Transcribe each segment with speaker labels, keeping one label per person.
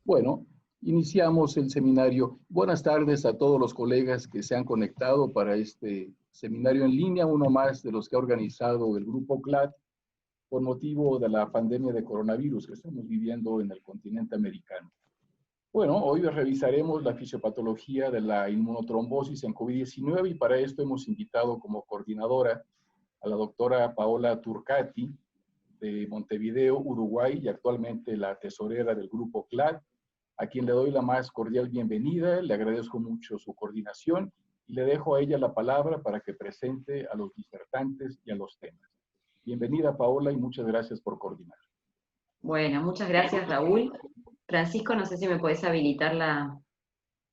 Speaker 1: Bueno, iniciamos el seminario. Buenas tardes a todos los colegas que se han conectado para este seminario en línea, uno más de los que ha organizado el Grupo CLAD por motivo de la pandemia de coronavirus que estamos viviendo en el continente americano. Bueno, hoy revisaremos la fisiopatología de la inmunotrombosis en COVID-19 y para esto hemos invitado como coordinadora a la doctora Paola Turcati de Montevideo, Uruguay, y actualmente la tesorera del Grupo CLAD, a quien le doy la más cordial bienvenida, le agradezco mucho su coordinación y le dejo a ella la palabra para que presente a los disertantes y a los temas. Bienvenida, Paola, y muchas gracias por coordinar.
Speaker 2: Bueno, muchas gracias, Raúl. Francisco, no sé si me podés habilitar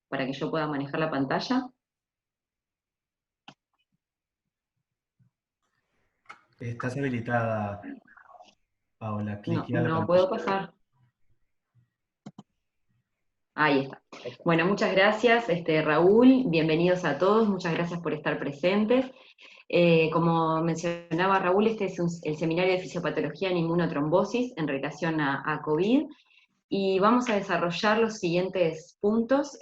Speaker 2: para que yo pueda manejar la pantalla.
Speaker 3: Estás habilitada, Paola. Cliquea la
Speaker 2: No
Speaker 3: pantalla.
Speaker 2: puedo pasar. Ahí está. Bueno, muchas gracias, Raúl. Bienvenidos a todos. Muchas gracias por estar presentes. Como mencionaba Raúl, este es el seminario de fisiopatología en inmunotrombosis en relación a COVID. Y vamos a desarrollar los siguientes puntos.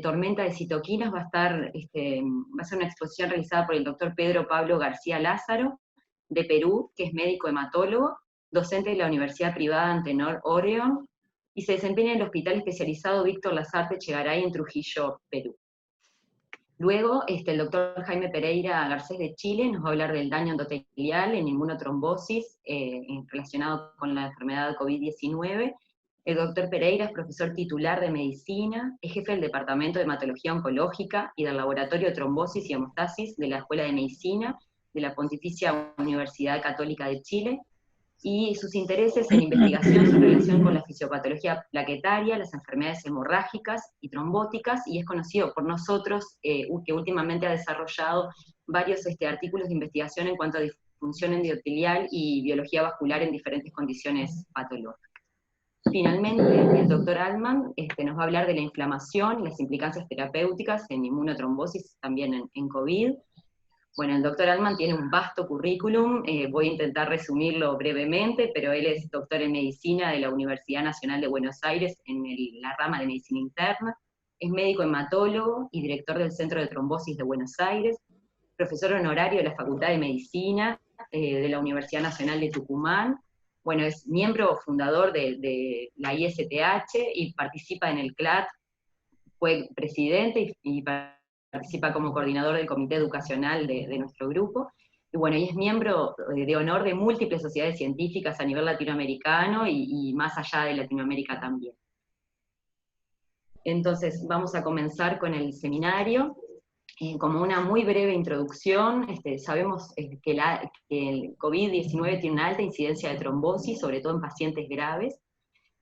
Speaker 2: Tormenta de citoquinas va a ser una exposición realizada por el doctor Pedro Pablo García Lázaro, de Perú, que es médico hematólogo, docente de la Universidad Privada Antenor Oregon, y se desempeña en el Hospital Especializado Víctor Lasarte Chegaray en Trujillo, Perú. Luego, el doctor Jaime Pereira Garcés de Chile nos va a hablar del daño endotelial en inmunotrombosis relacionado con la enfermedad COVID-19. El doctor Pereira es profesor titular de medicina, es jefe del Departamento de Hematología Oncológica y del Laboratorio de Trombosis y Hemostasis de la Escuela de Medicina de la Pontificia Universidad Católica de Chile, y sus intereses en investigación en relación con la fisiopatología plaquetaria, las enfermedades hemorrágicas y trombóticas, y es conocido por nosotros que últimamente ha desarrollado varios artículos de investigación en cuanto a disfunción endotelial y biología vascular en diferentes condiciones patológicas. Finalmente, el doctor Altman nos va a hablar de la inflamación y las implicancias terapéuticas en inmunotrombosis, también en COVID. Bueno, el doctor Altman tiene un vasto currículum, voy a intentar resumirlo brevemente, pero él es doctor en medicina de la Universidad Nacional de Buenos Aires en la rama de medicina interna, es médico hematólogo y director del Centro de Trombosis de Buenos Aires, profesor honorario de la Facultad de Medicina de la Universidad Nacional de Tucumán. Bueno, es miembro fundador de la ISTH y participa en el CLAD, fue presidente y participa como coordinador del comité educacional de nuestro grupo, y bueno, y es miembro de honor de múltiples sociedades científicas a nivel latinoamericano y más allá de Latinoamérica también. Entonces, vamos a comenzar con el seminario. Como una muy breve introducción, sabemos que el COVID-19 tiene una alta incidencia de trombosis, sobre todo en pacientes graves,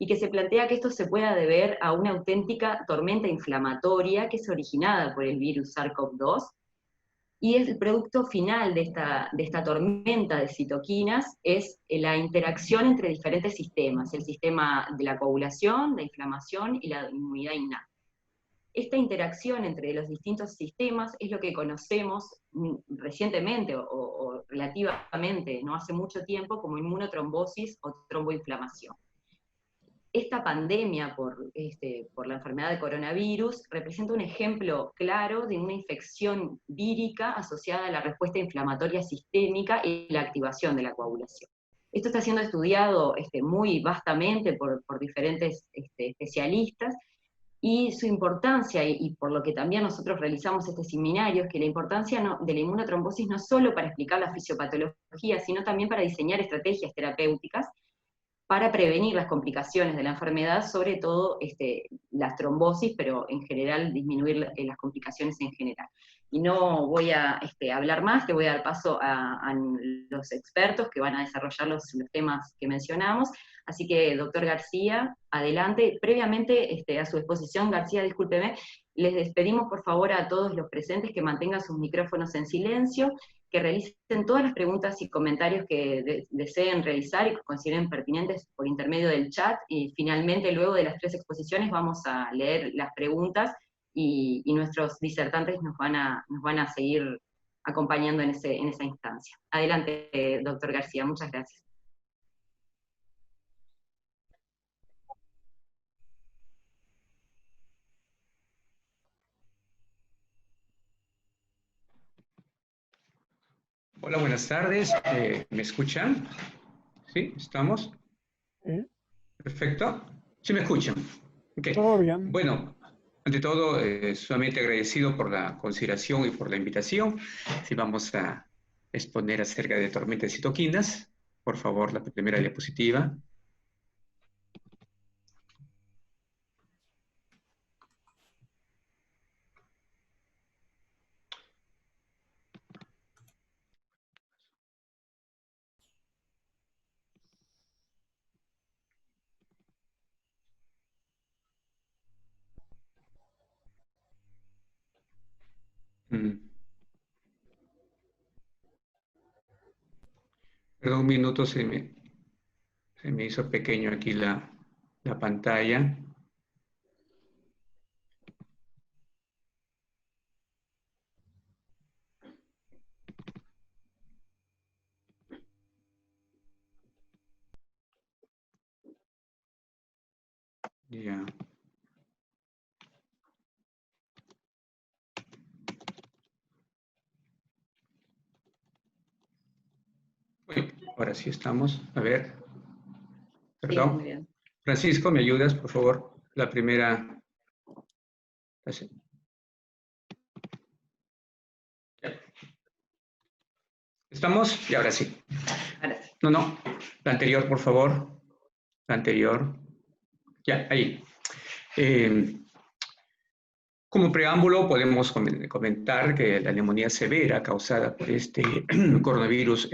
Speaker 2: y que se plantea que esto se pueda deber a una auténtica tormenta inflamatoria que es originada por el virus SARS-CoV-2, y el producto final de esta tormenta de citoquinas es la interacción entre diferentes sistemas, el sistema de la coagulación, la inflamación y la inmunidad innata. Esta interacción entre los distintos sistemas es lo que conocemos recientemente o relativamente, no hace mucho tiempo, como inmunotrombosis o tromboinflamación. Esta pandemia por la enfermedad de coronavirus representa un ejemplo claro de una infección vírica asociada a la respuesta inflamatoria sistémica y la activación de la coagulación. Esto está siendo estudiado muy vastamente por diferentes especialistas, y su importancia, y por lo que también nosotros realizamos este seminario, es que la importancia de la inmunotrombosis no solo para explicar la fisiopatología, sino también para diseñar estrategias terapéuticas para prevenir las complicaciones de la enfermedad, sobre todo las trombosis, pero en general disminuir las complicaciones en general. Y no voy a hablar más, le voy a dar paso a los expertos que van a desarrollar los temas que mencionamos. Así que, doctor García, adelante. Previamente a su exposición, García, discúlpeme, les despedimos por favor a todos los presentes que mantengan sus micrófonos en silencio, que realicen todas las preguntas y comentarios que deseen realizar y que consideren pertinentes por intermedio del chat, y finalmente luego de las 3 exposiciones vamos a leer las preguntas y nuestros disertantes nos van a seguir acompañando en esa instancia. Adelante, doctor García, muchas gracias.
Speaker 4: Hola, buenas tardes. ¿Me escuchan? ¿Sí? ¿Estamos?
Speaker 5: ¿Sí?
Speaker 4: Perfecto. ¿Sí me escuchan? Ok.
Speaker 5: Todo bien.
Speaker 4: Bueno, ante todo, sumamente agradecido por la consideración y por la invitación. Si vamos a exponer acerca de tormentas y citoquinas, por favor, la primera diapositiva. Perdón, un minuto, se me hizo pequeño aquí la pantalla. Ya. Uy, ahora sí estamos. A ver.
Speaker 2: Sí,
Speaker 4: Perdón.
Speaker 2: muy bien.
Speaker 4: Francisco, ¿me ayudas, por favor? La primera. ¿Estamos? Y ahora sí.
Speaker 2: Ahora sí.
Speaker 4: No. La anterior, por favor. La anterior. Ya, ahí. Como preámbulo, podemos comentar que la neumonía severa causada por este coronavirus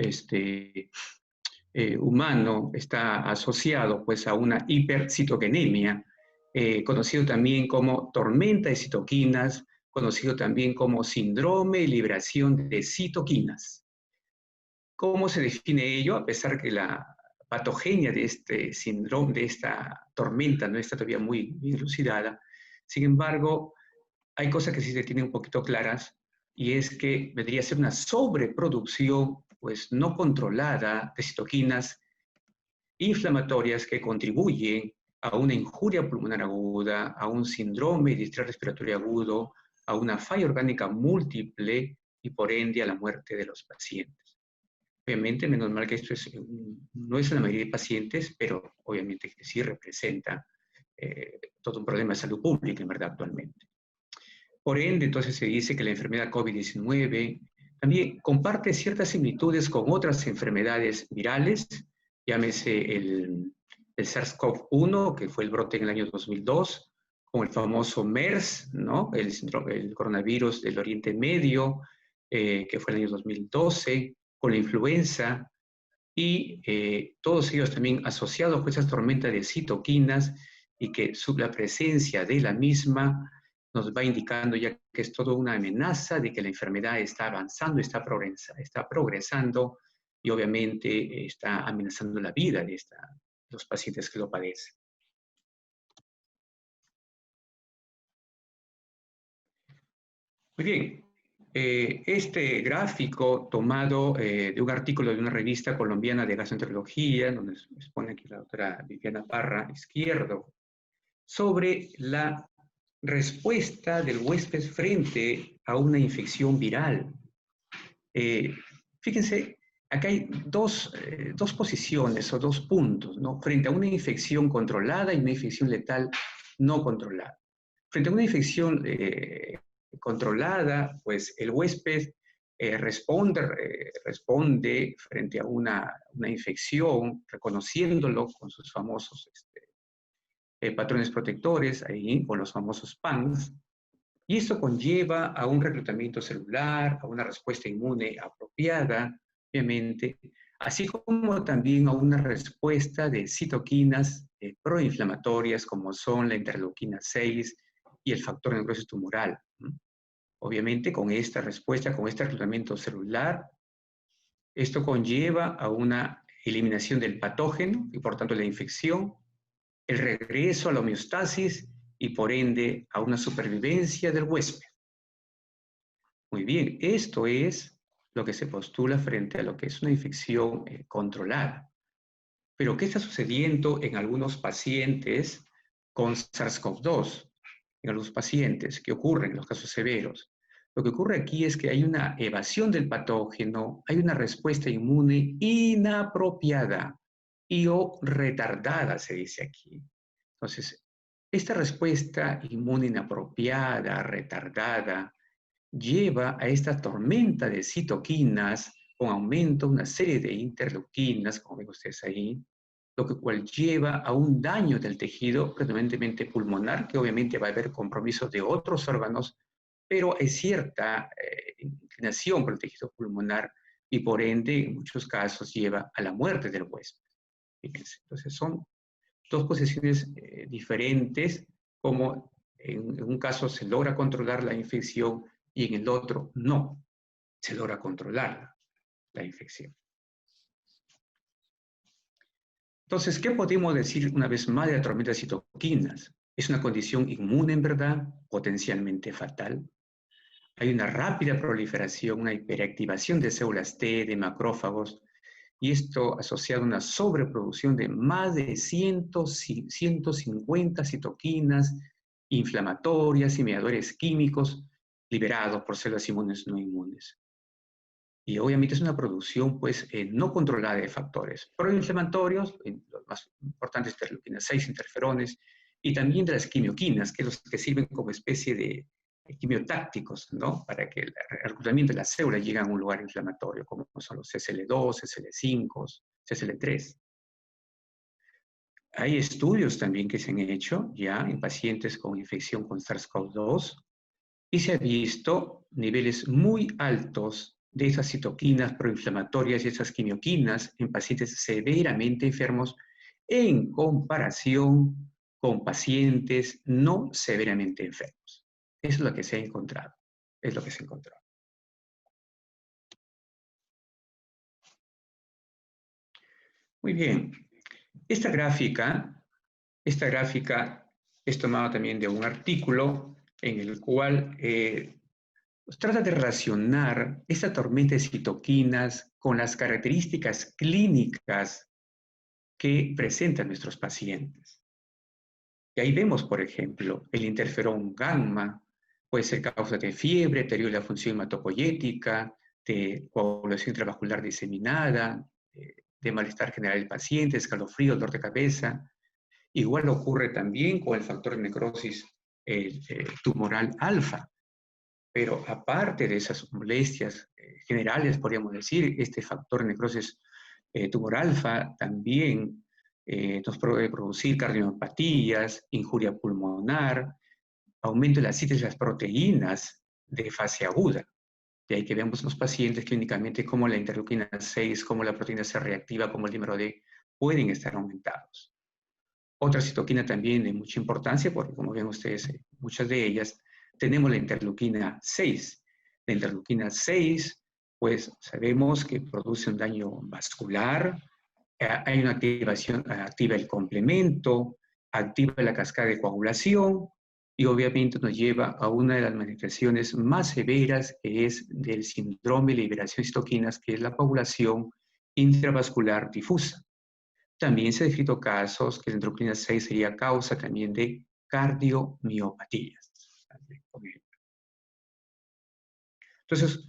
Speaker 4: humano está asociado pues, a una hipercitoquinemia, conocido también como tormenta de citoquinas, conocido también como síndrome de liberación de citoquinas. ¿Cómo se define ello? A pesar que la patogenia de este síndrome, de esta tormenta, no está todavía muy dilucidada, sin embargo, hay cosas que sí se tienen un poquito claras, y es que vendría a ser una sobreproducción pues no controlada de citoquinas inflamatorias que contribuyen a una injuria pulmonar aguda, a un síndrome de distrés respiratorio agudo, a una falla orgánica múltiple y por ende a la muerte de los pacientes. Obviamente, menos mal que esto no es la mayoría de pacientes, pero obviamente que sí representa todo un problema de salud pública, en verdad, actualmente. Por ende, entonces se dice que la enfermedad COVID-19 también comparte ciertas similitudes con otras enfermedades virales, llámese el SARS-CoV-1, que fue el brote en el año 2002, con el famoso MERS, ¿no? el coronavirus del Oriente Medio, que fue en el año 2012, con la influenza, y todos ellos también asociados con esas tormentas de citoquinas y que la presencia de la misma nos va indicando ya que es toda una amenaza de que la enfermedad está avanzando, está progresando y obviamente está amenazando la vida de los pacientes que lo padecen. Muy bien, este gráfico tomado de un artículo de una revista colombiana de gastroenterología, donde expone aquí la doctora Viviana Parra Izquierdo, sobre la respuesta del huésped frente a una infección viral. Fíjense, acá hay dos posiciones o dos puntos, ¿no? Frente a una infección controlada y una infección letal no controlada. Frente a una infección controlada, pues el huésped responde frente a una infección, reconociéndolo con sus famosos patrones protectores, ahí, con los famosos PANS, y esto conlleva a un reclutamiento celular, a una respuesta inmune apropiada, obviamente, así como también a una respuesta de citoquinas proinflamatorias como son la interleuquina 6 y el factor de necrosis tumoral. Obviamente, con esta respuesta, con este reclutamiento celular, esto conlleva a una eliminación del patógeno y por tanto la infección, el regreso a la homeostasis y por ende a una supervivencia del huésped. Muy bien, esto es lo que se postula frente a lo que es una infección controlada. Pero, ¿qué está sucediendo en algunos pacientes con SARS-CoV-2? En algunos pacientes, ¿qué ocurre en los casos severos? Lo que ocurre aquí es que hay una evasión del patógeno, hay una respuesta inmune inapropiada y o retardada, se dice aquí. Entonces, esta respuesta inmune inapropiada, retardada, lleva a esta tormenta de citoquinas con aumento de una serie de interleuquinas, como ven ustedes ahí, lo que cual lleva a un daño del tejido predominantemente pulmonar, que obviamente va a haber compromiso de otros órganos, pero hay cierta inclinación por el tejido pulmonar y por ende en muchos casos lleva a la muerte del huésped. Fíjense, entonces son dos posiciones diferentes, como en un caso se logra controlar la infección y en el otro no se logra controlar la infección. Entonces, ¿qué podemos decir una vez más de la tormenta de citoquinas? Es una condición inmune en verdad, potencialmente fatal. Hay una rápida proliferación, una hiperactivación de células T, de macrófagos, y esto asociado a una sobreproducción de más de 150 citoquinas inflamatorias y mediadores químicos liberados por células inmunes no inmunes. Y obviamente es una producción pues, no controlada de factores proinflamatorios, los más importantes interleuquinas 6, interferones, y también de las quimioquinas, que son los que sirven como especie de quimiotácticos, ¿no? Para que el reclutamiento de las células llegue a un lugar inflamatorio, como son los CSL2, CSL5, CSL3. Hay estudios también que se han hecho ya en pacientes con infección con SARS-CoV-2 y se ha visto niveles muy altos de esas citoquinas proinflamatorias y esas quimioquinas en pacientes severamente enfermos en comparación con pacientes no severamente enfermos. Eso es lo que se ha encontrado. Es lo que se ha encontrado. Muy bien. Esta gráfica es tomada también de un artículo en el cual trata de relacionar esta tormenta de citoquinas con las características clínicas que presentan nuestros pacientes. Y ahí vemos, por ejemplo, el interferón gamma puede ser causa de fiebre, deterioro de la función hematopoyética, de coagulación intravascular diseminada, de malestar general del paciente, escalofrío, dolor de cabeza. Igual ocurre también con el factor de necrosis tumoral alfa. Pero aparte de esas molestias generales, podríamos decir, este factor de necrosis tumor alfa también nos puede producir cardiopatías, injuria pulmonar, aumento de la síntesis de las proteínas de fase aguda. De ahí que vemos en los pacientes clínicamente cómo la interleuquina 6, cómo la proteína C reactiva, cómo el dímero D pueden estar aumentados. Otra citoquina también de mucha importancia, porque como ven ustedes, muchas de ellas, tenemos la interleuquina 6. La interleuquina 6, pues sabemos que produce un daño vascular, hay una activación, activa el complemento, activa la cascada de coagulación y obviamente nos lleva a una de las manifestaciones más severas que es del síndrome de liberación de citoquinas, que es la coagulación intravascular difusa. También se han descrito casos que la interleuquina 6 sería causa también de cardiomiopatías. Entonces,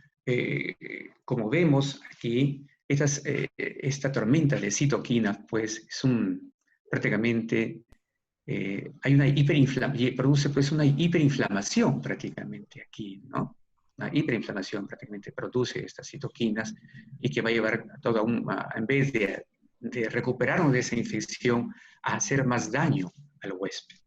Speaker 4: como vemos aquí, esta tormenta de citoquinas, pues, es prácticamente, hay una produce pues una hiperinflamación prácticamente aquí, ¿no? Una hiperinflamación prácticamente produce estas citoquinas y que va a llevar a toda en vez de recuperarnos de esa infección, a hacer más daño al huésped.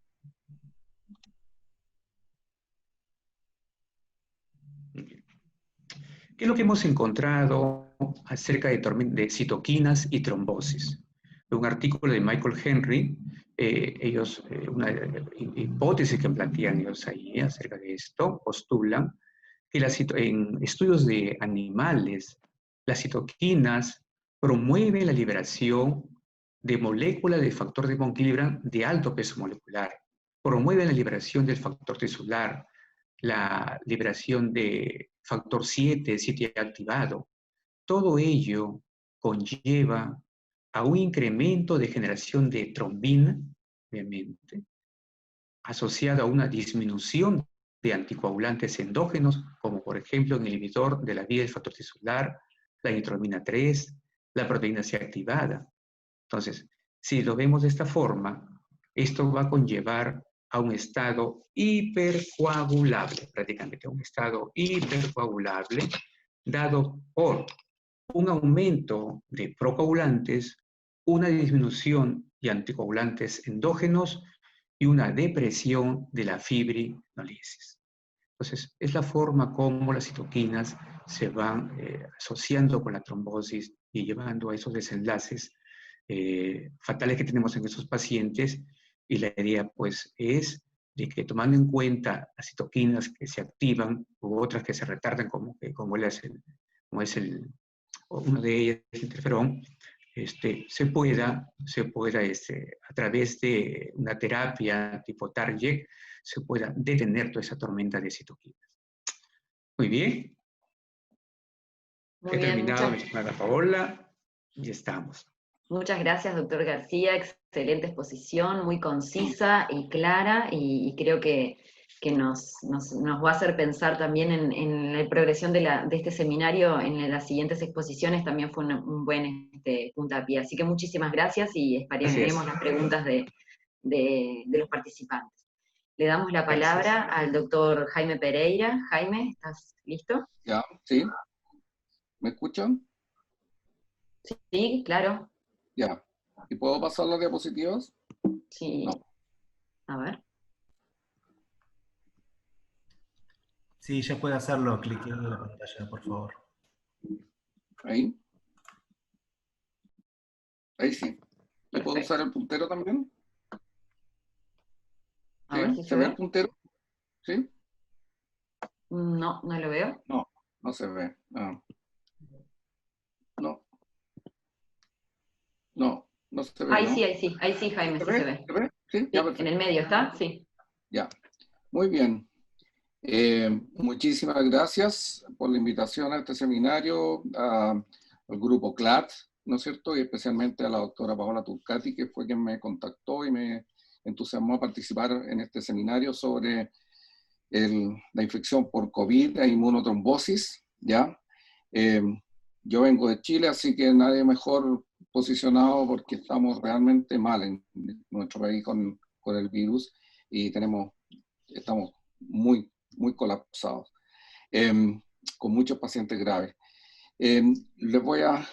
Speaker 4: ¿Qué es lo que hemos encontrado acerca de citoquinas y trombosis? Un artículo de Michael Henry, una hipótesis que plantean ellos ahí acerca de esto, postulan que en estudios de animales, las citoquinas promueven la liberación de moléculas de factor de von Willebrand de alto peso molecular, promueven la liberación del factor tisular, la liberación de factor 7 activado. Todo ello conlleva a un incremento de generación de trombina, obviamente, asociado a una disminución de anticoagulantes endógenos, como por ejemplo el inhibidor de la vía del factor tisular, la nitrosamina 3, la proteína C activada. Entonces, si lo vemos de esta forma, esto va a conllevar a un estado hipercoagulable, prácticamente a un estado hipercoagulable, dado por un aumento de procoagulantes, una disminución de anticoagulantes endógenos y una depresión de la fibrinolisis. Entonces, es la forma como las citoquinas se van asociando con la trombosis y llevando a esos desenlaces fatales que tenemos en esos pacientes, y la idea pues es de que tomando en cuenta las citoquinas que se activan u otras que se retardan como es uno de ellas, el interferón, se pueda a través de una terapia tipo Target, se pueda detener toda esa tormenta de citoquinas. Muy bien.
Speaker 2: Muy
Speaker 4: He
Speaker 2: bien,
Speaker 4: terminado, mi estimada Paola, y estamos.
Speaker 2: Muchas gracias, doctor García. Excelente exposición, muy concisa y clara, y creo que nos va a hacer pensar también en la progresión de este seminario en las siguientes exposiciones. También fue un buen puntapié. Así que muchísimas gracias y esperaremos las preguntas de los participantes. Le damos la palabra al doctor Jaime Pereira. Jaime, ¿estás listo?
Speaker 5: Ya, sí. ¿Me escuchan?
Speaker 2: Sí, claro.
Speaker 5: Ya. ¿Y puedo pasar las diapositivas?
Speaker 2: Sí.
Speaker 5: No.
Speaker 2: A ver.
Speaker 3: Sí, ya puede hacerlo cliqueando en la pantalla, por favor.
Speaker 5: Ahí. Ahí sí. ¿Le puedo usar el puntero también?
Speaker 2: A ver si
Speaker 5: ¿Se ve el puntero? ¿Sí?
Speaker 2: No, no lo veo.
Speaker 5: No, no se ve. No. No, no se ve,
Speaker 2: Ahí
Speaker 5: ¿no?
Speaker 2: sí, ahí sí, Jaime, sí se ve.
Speaker 5: ¿Se ve? Sí,
Speaker 2: Sí,
Speaker 5: ya, perfecto.
Speaker 2: en el medio está, sí.
Speaker 5: Ya. Muy bien. Muchísimas gracias por la invitación a este seminario, al grupo CLAT, ¿no es cierto? Y especialmente a la doctora Paola Turcati, que fue quien me contactó y me entusiasmó a participar en este seminario sobre la infección por COVID e inmunotrombosis, ¿ya? Yo vengo de Chile, así que nadie mejor posicionado porque estamos realmente mal en nuestro país con el virus y estamos muy colapsados, con muchos pacientes graves. Les voy a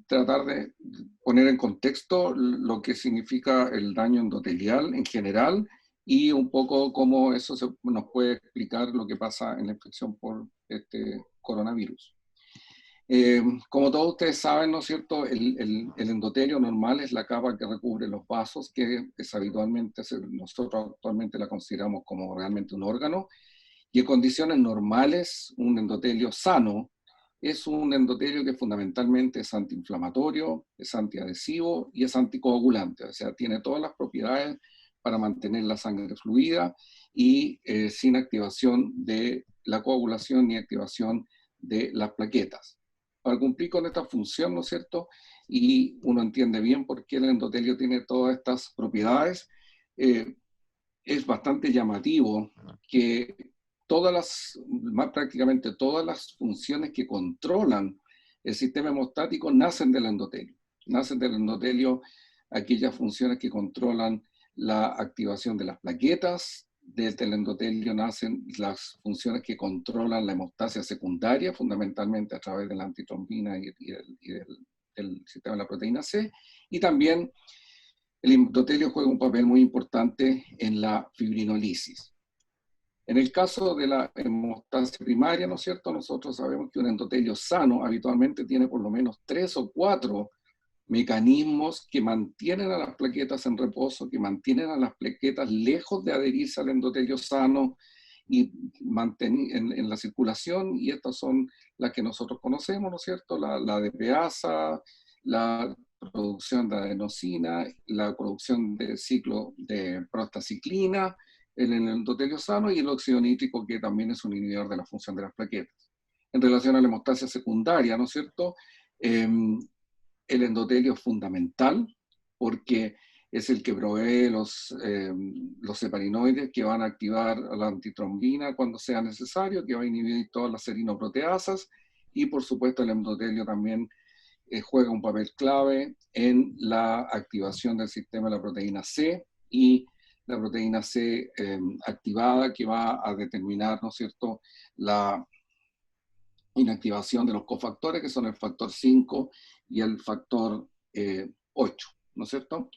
Speaker 5: tratar de poner en contexto lo que significa el daño endotelial en general y un poco cómo eso nos puede explicar lo que pasa en la infección por este coronavirus. Como todos ustedes saben, ¿no es cierto? El endotelio normal es la capa que recubre los vasos, que es habitualmente, nosotros actualmente la consideramos como realmente un órgano, y en condiciones normales, un endotelio sano es un endotelio que fundamentalmente es antiinflamatorio, es antiadhesivo y es anticoagulante, o sea, tiene todas las propiedades para mantener la sangre fluida y sin activación de la coagulación ni activación de las plaquetas. Para cumplir con esta función, ¿no es cierto? Y uno entiende bien por qué el endotelio tiene todas estas propiedades. Es bastante llamativo que prácticamente todas las funciones que controlan el sistema hemostático nacen del endotelio. Nacen del endotelio aquellas funciones que controlan la activación de las plaquetas. Desde el endotelio nacen las funciones que controlan la hemostasia secundaria, fundamentalmente a través de la antitrombina y del sistema de la proteína C. Y también el endotelio juega un papel muy importante en la fibrinolisis. En el caso de la hemostasia primaria, ¿no es cierto? Nosotros sabemos que un endotelio sano habitualmente tiene por lo menos 3 o 4 mecanismos que mantienen a las plaquetas en reposo, que mantienen a las plaquetas lejos de adherirse al endotelio sano y en la circulación, y estas son las que nosotros conocemos, ¿no es cierto? La DPasa, la producción de adenosina, la producción de ciclo de prostaciclina, en el endotelio sano, y el óxido nítrico, que también es un inhibidor de la función de las plaquetas. En relación a la hemostasia secundaria, ¿no es cierto? El endotelio es fundamental porque es el que provee los heparinoides que van a activar la antitrombina cuando sea necesario, que va a inhibir todas las serinoproteasas, y por supuesto el endotelio también juega un papel clave en la activación del sistema de la proteína C, y la proteína C activada que va a determinar, ¿no es cierto?, la inactivación de los cofactores, que son el factor 5 y el factor 8, ¿no es cierto?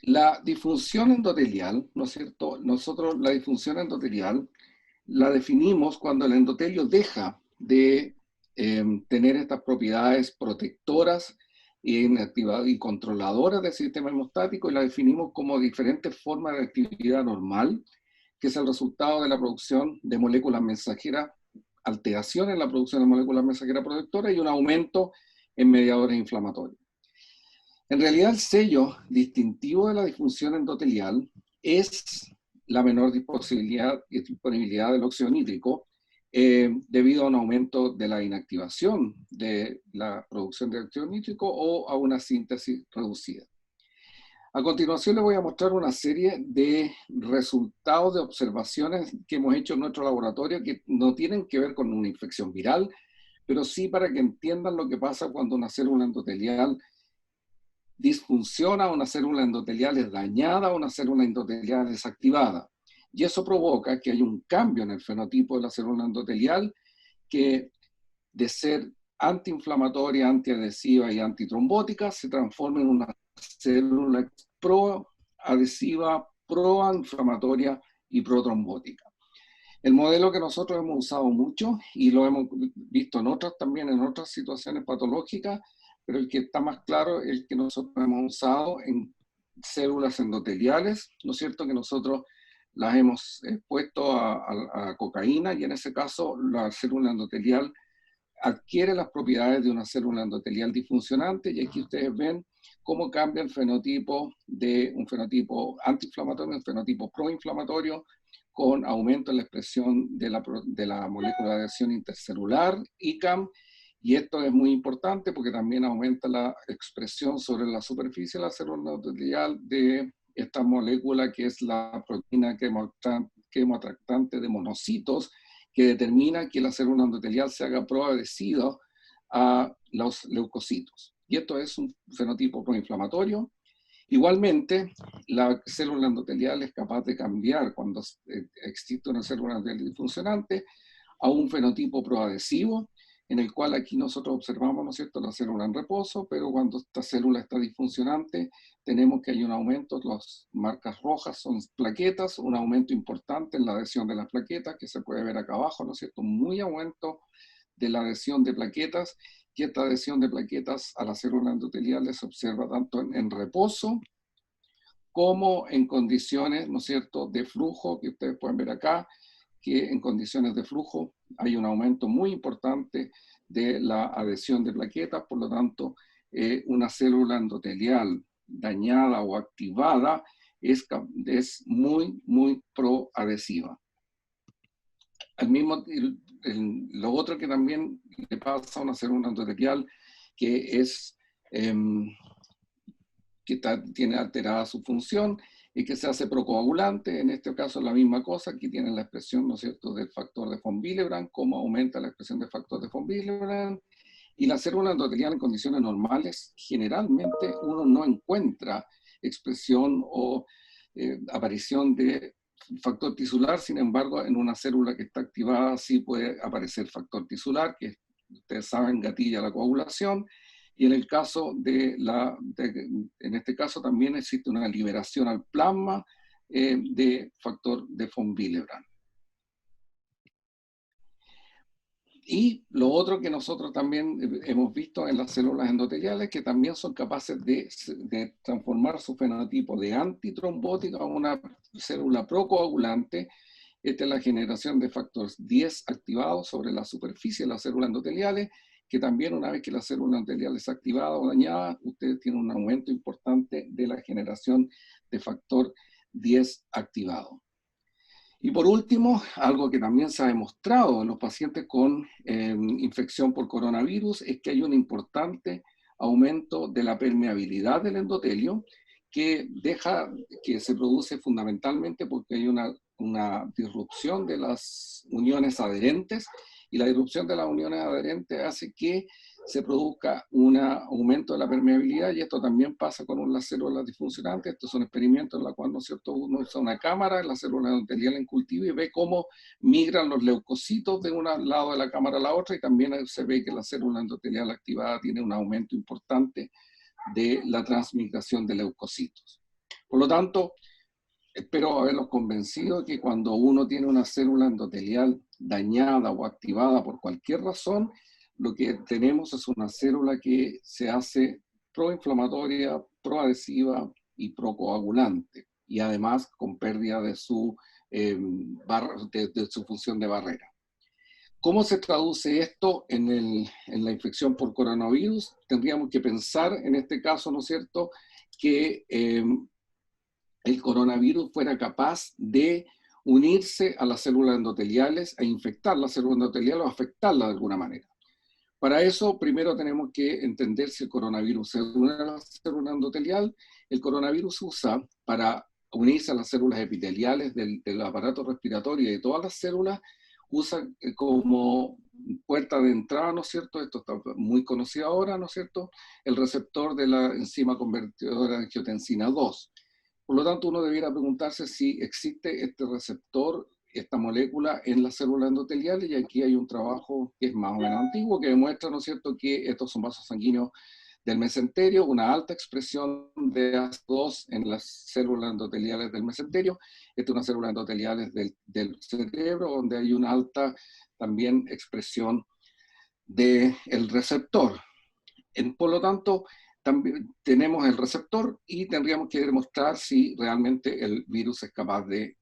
Speaker 5: La disfunción endotelial, ¿no es cierto? Nosotros la disfunción endotelial la definimos cuando el endotelio deja de tener estas propiedades protectoras y controladoras del sistema hemostático, y la definimos como diferentes formas de actividad normal, que es el resultado de la producción de moléculas mensajeras, alteración en la producción de moléculas mensajeras protectoras y un aumento en mediadores inflamatorios. En realidad, el sello distintivo de la disfunción endotelial es la menor disponibilidad del óxido nítrico debido a un aumento de la inactivación de la producción de óxido nítrico o a una síntesis reducida. A continuación les voy a mostrar una serie de resultados de observaciones que hemos hecho en nuestro laboratorio que no tienen que ver con una infección viral, pero sí para que entiendan lo que pasa cuando una célula endotelial disfunciona, una célula endotelial es dañada, una célula endotelial desactivada. Y eso provoca que hay un cambio en el fenotipo de la célula endotelial que, de ser antiinflamatoria, antiadhesiva y antitrombótica, se transforma en una célula proadhesiva, proinflamatoria y protrombótica. El modelo que nosotros hemos usado mucho y lo hemos visto en otras también, en otras situaciones patológicas, pero el que está más claro es el que nosotros hemos usado en células endoteliales, ¿no es cierto?, que nosotros las hemos expuesto a cocaína, y en ese caso la célula endotelial adquiere las propiedades de una célula endotelial disfuncionante, y aquí ustedes ven cómo cambia el fenotipo de un fenotipo antiinflamatorio a un fenotipo proinflamatorio, con aumento en la expresión de la molécula de adhesión intercelular, ICAM, y esto es muy importante porque también aumenta la expresión sobre la superficie de la célula endotelial de esta molécula que es la proteína quemoatractante de monocitos, que determina que la célula endotelial se haga proadhesiva a los leucocitos. Y esto es un fenotipo proinflamatorio. Igualmente, la célula endotelial es capaz de cambiar cuando existe una célula endotelial disfuncionante a un fenotipo proadhesivo, en el cual aquí nosotros observamos, ¿no es cierto?, la célula en reposo, pero cuando esta célula está disfuncionante, tenemos que hay un aumento, las marcas rojas son plaquetas, un aumento importante en la adhesión de las plaquetas, que se puede ver acá abajo, ¿no es cierto?, muy aumento de la adhesión de plaquetas, y esta adhesión de plaquetas a la célula endotelial se observa tanto en reposo como en condiciones, ¿no es cierto?, de flujo, que ustedes pueden ver acá, que en condiciones de flujo hay un aumento muy importante de la adhesión de plaquetas. Por lo tanto, una célula endotelial dañada o activada es muy, muy proadhesiva. Lo otro que también le pasa a una célula endotelial que es tiene alterada su función y que se hace procoagulante, en este caso es la misma cosa, aquí tienen la expresión, ¿no es cierto?, del factor de von Willebrand, cómo aumenta la expresión del factor de von Willebrand, y la célula endotelial en condiciones normales, generalmente uno no encuentra expresión o aparición de factor tisular. Sin embargo, en una célula que está activada sí puede aparecer factor tisular, que ustedes saben gatilla la coagulación, y en el caso en este caso también existe una liberación al plasma de factor de von Willebrand. Y lo otro que nosotros también hemos visto en las células endoteliales, que también son capaces de transformar su fenotipo de antitrombótica a una célula procoagulante. Esta es la generación de factor 10 activados sobre la superficie de las células endoteliales, que también una vez que la célula endotelial es activada o dañada, ustedes tienen un aumento importante de la generación de factor 10 activado. Y por último, algo que también se ha demostrado en los pacientes con infección por coronavirus es que hay un importante aumento de la permeabilidad del endotelio que se produce fundamentalmente porque hay una disrupción de las uniones adherentes, y la disrupción de las uniones adherentes hace que se produzca un aumento de la permeabilidad, y esto también pasa con las células disfuncionantes. Estos son experimentos en los cuales, ¿no es cierto?, uno usa una cámara, la célula endotelial en cultivo, y ve cómo migran los leucocitos de un lado de la cámara a la otra, y también se ve que la célula endotelial activada tiene un aumento importante de la transmigración de leucocitos. Por lo tanto, espero haberlos convencido de que cuando uno tiene una célula endotelial dañada o activada por cualquier razón, lo que tenemos es una célula que se hace proinflamatoria, proadhesiva y procoagulante, y además con pérdida de su función de barrera. ¿Cómo se traduce esto en la infección por coronavirus? Tendríamos que pensar en este caso, ¿no es cierto?, que el coronavirus fuera capaz de unirse a las células endoteliales, a infectar las células endoteliales o afectarlas de alguna manera. Para eso, primero tenemos que entender si el coronavirus se une a la célula endotelial. El coronavirus se usa para unirse a las células epiteliales del aparato respiratorio y de todas las células, usa como puerta de entrada, ¿no es cierto?, esto está muy conocido ahora, ¿no es cierto?, el receptor de la enzima convertidora de angiotensina 2. Por lo tanto, uno debiera preguntarse si existe este receptor, esta molécula en las células endoteliales, y aquí hay un trabajo que es más o menos antiguo, que demuestra, ¿no es cierto?, que estos son vasos sanguíneos del mesenterio, una alta expresión de ACE2 en las células endoteliales del mesenterio. Esta es una célula endoteliales del cerebro, donde hay una alta también expresión del receptor. Por lo tanto, también tenemos el receptor y tendríamos que demostrar si realmente el virus es capaz de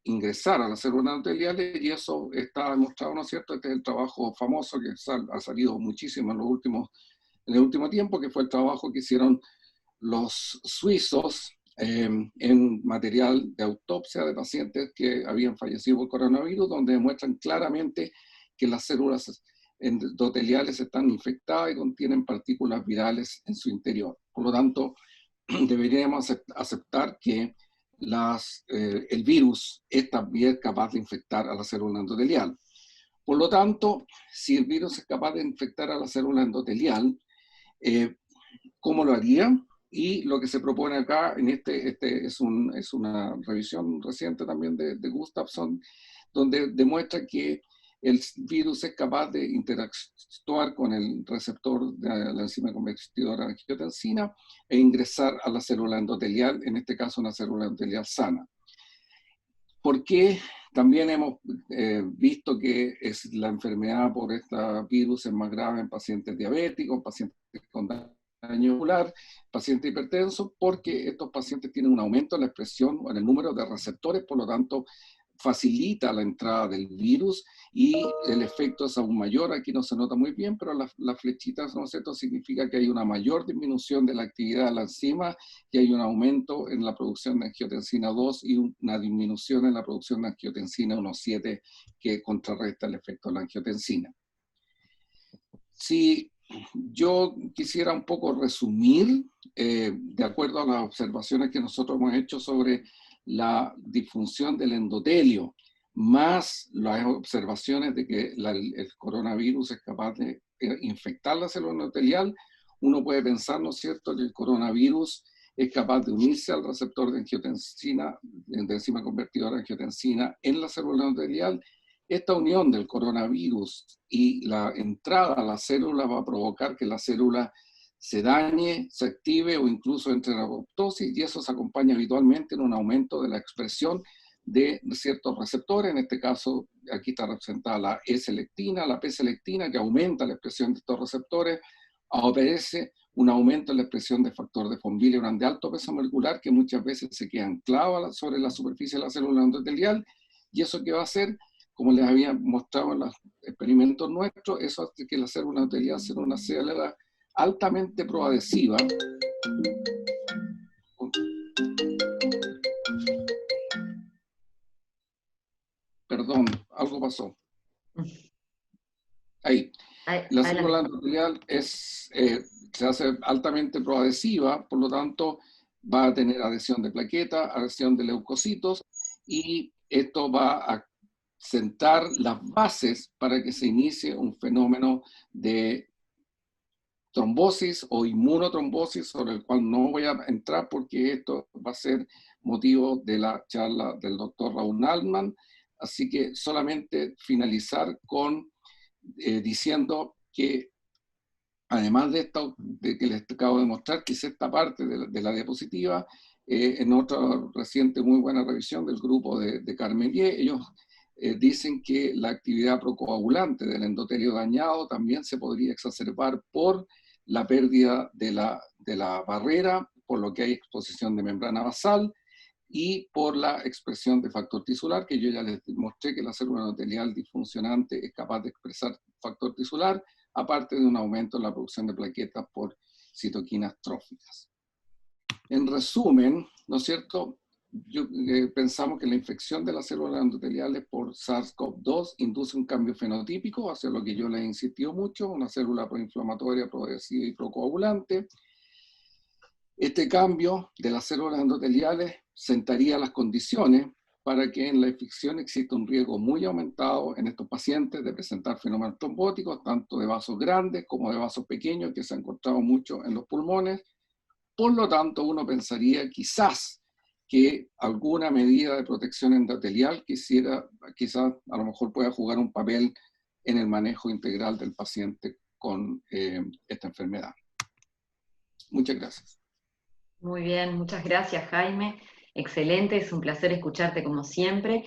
Speaker 5: ingresar a las células endoteliales, y eso está demostrado, ¿no es cierto? Este es el trabajo famoso que ha salido muchísimo en el último tiempo, que fue el trabajo que hicieron los suizos en material de autopsia de pacientes que habían fallecido por coronavirus, donde demuestran claramente que las células endoteliales están infectadas y contienen partículas virales en su interior. Por lo tanto, deberíamos aceptar que el virus es también capaz de infectar a la célula endotelial. Por lo tanto, si el virus es capaz de infectar a la célula endotelial, ¿cómo lo haría? Y lo que se propone acá, es una revisión reciente también de Gustafsson, donde demuestra que el virus es capaz de interactuar con el receptor de la enzima convertidora de angiotensina e ingresar a la célula endotelial, en este caso una célula endotelial sana. ¿Por qué? También hemos visto que la enfermedad por este virus es más grave en pacientes diabéticos, pacientes con daño ocular, pacientes hipertensos, porque estos pacientes tienen un aumento en la expresión o en el número de receptores, por lo tanto facilita la entrada del virus y el efecto es aún mayor. Aquí no se nota muy bien, pero las flechitas, ¿no es cierto?, significa que hay una mayor disminución de la actividad de la enzima, que hay un aumento en la producción de angiotensina 2 y una disminución en la producción de angiotensina 1,7, que contrarresta el efecto de la angiotensina. Si yo quisiera un poco resumir, de acuerdo a las observaciones que nosotros hemos hecho sobre la disfunción del endotelio, más las observaciones de que el coronavirus es capaz de infectar la célula endotelial, uno puede pensar, ¿no es cierto?, que el coronavirus es capaz de unirse al receptor de angiotensina, de enzima convertidora de angiotensina en la célula endotelial. Esta unión del coronavirus y la entrada a la célula va a provocar que la célula se dañe, se active o incluso entre en apoptosis, y eso se acompaña habitualmente en un aumento de la expresión de ciertos receptores. En este caso, aquí está representada la E-selectina, la P-selectina, que aumenta la expresión de estos receptores. Aparece un aumento en la expresión de factor de von Willebrand de alto peso molecular, que muchas veces se queda anclado sobre la superficie de la célula endotelial, y eso que va a hacer, como les había mostrado en los experimentos nuestros, eso hace que la célula endotelial sea una célula altamente proadhesiva, pasó. Ahí. La célula endotelial se hace altamente proadhesiva, por lo tanto va a tener adhesión de plaquetas, adhesión de leucocitos, y esto va a sentar las bases para que se inicie un fenómeno de trombosis o inmunotrombosis, sobre el cual no voy a entrar porque esto va a ser motivo de la charla del doctor Raúl Altman. Así que solamente finalizar con diciendo que, además de esto de que les acabo de mostrar, que es esta parte de la diapositiva, en otra reciente muy buena revisión del grupo de Carmelier, ellos dicen que la actividad procoagulante del endotelio dañado también se podría exacerbar por la pérdida de la barrera, por lo que hay exposición de membrana basal, y por la expresión de factor tisular, que yo ya les mostré que la célula endotelial disfuncionante es capaz de expresar factor tisular, aparte de un aumento en la producción de plaquetas por citoquinas tróficas. En resumen, ¿no es cierto? Pensamos que la infección de las células endoteliales por SARS-CoV-2 induce un cambio fenotípico, hacia lo que yo les he insistido mucho, una célula proinflamatoria, proadhesiva y procoagulante. Este cambio de las células endoteliales sentaría las condiciones para que en la infección exista un riesgo muy aumentado en estos pacientes de presentar fenómenos trombóticos, tanto de vasos grandes como de vasos pequeños, que se ha encontrado mucho en los pulmones. Por lo tanto, uno pensaría quizás que alguna medida de protección endotelial quizás a lo mejor pueda jugar un papel en el manejo integral del paciente con esta enfermedad. Muchas gracias.
Speaker 2: Muy bien, muchas gracias, Jaime. Excelente, es un placer escucharte como siempre.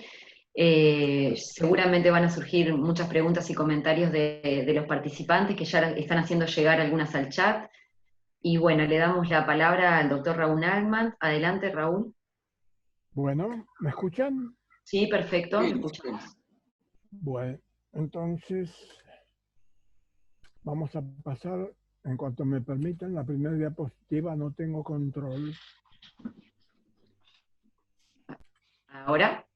Speaker 2: Seguramente van a surgir muchas preguntas y comentarios de los participantes que ya están haciendo llegar algunas al chat. Y bueno, le damos la palabra al doctor Raúl Altman. Adelante, Raúl.
Speaker 6: Bueno, ¿me escuchan?
Speaker 2: Sí, perfecto,
Speaker 5: Sí,
Speaker 2: lo escuchamos.
Speaker 6: Bueno, entonces vamos a pasar, en cuanto me permitan, la primera diapositiva. No tengo control.
Speaker 2: Ahora,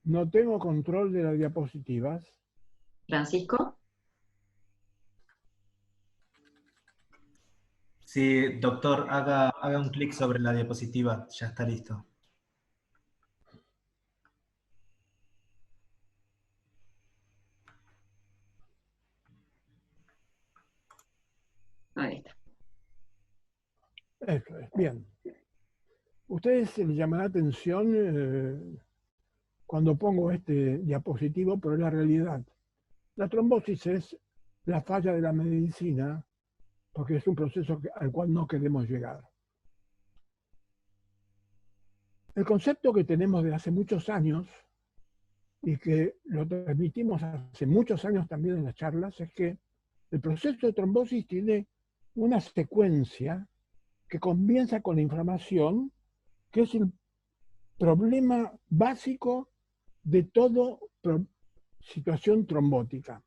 Speaker 6: No tengo control de las diapositivas.
Speaker 2: Francisco.
Speaker 3: Sí, doctor, haga un clic sobre la diapositiva, ya está listo.
Speaker 2: Ahí está.
Speaker 6: Eso es, bien. Ustedes les llamará atención cuando pongo este diapositivo, pero es la realidad. La trombosis es la falla de la medicina, porque es un proceso al cual no queremos llegar. El concepto que tenemos de hace muchos años, y que lo transmitimos hace muchos años también en las charlas, es que el proceso de trombosis tiene una secuencia que comienza con la inflamación, que es el problema básico de toda situación trombótica.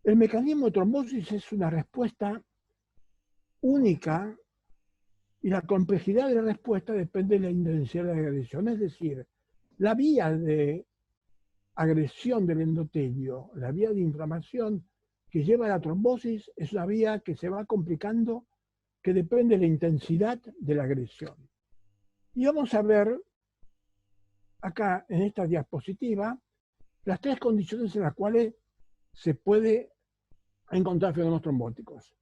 Speaker 6: El mecanismo de trombosis es una respuesta única y la complejidad de la respuesta depende de la intensidad de la agresión. Es decir, la vía de agresión del endotelio, la vía de inflamación que lleva a la trombosis es una vía que se va complicando, que depende de la intensidad de la agresión. Y vamos a ver acá en esta diapositiva las tres condiciones en las cuales se puede encontrar fenómenos trombóticos.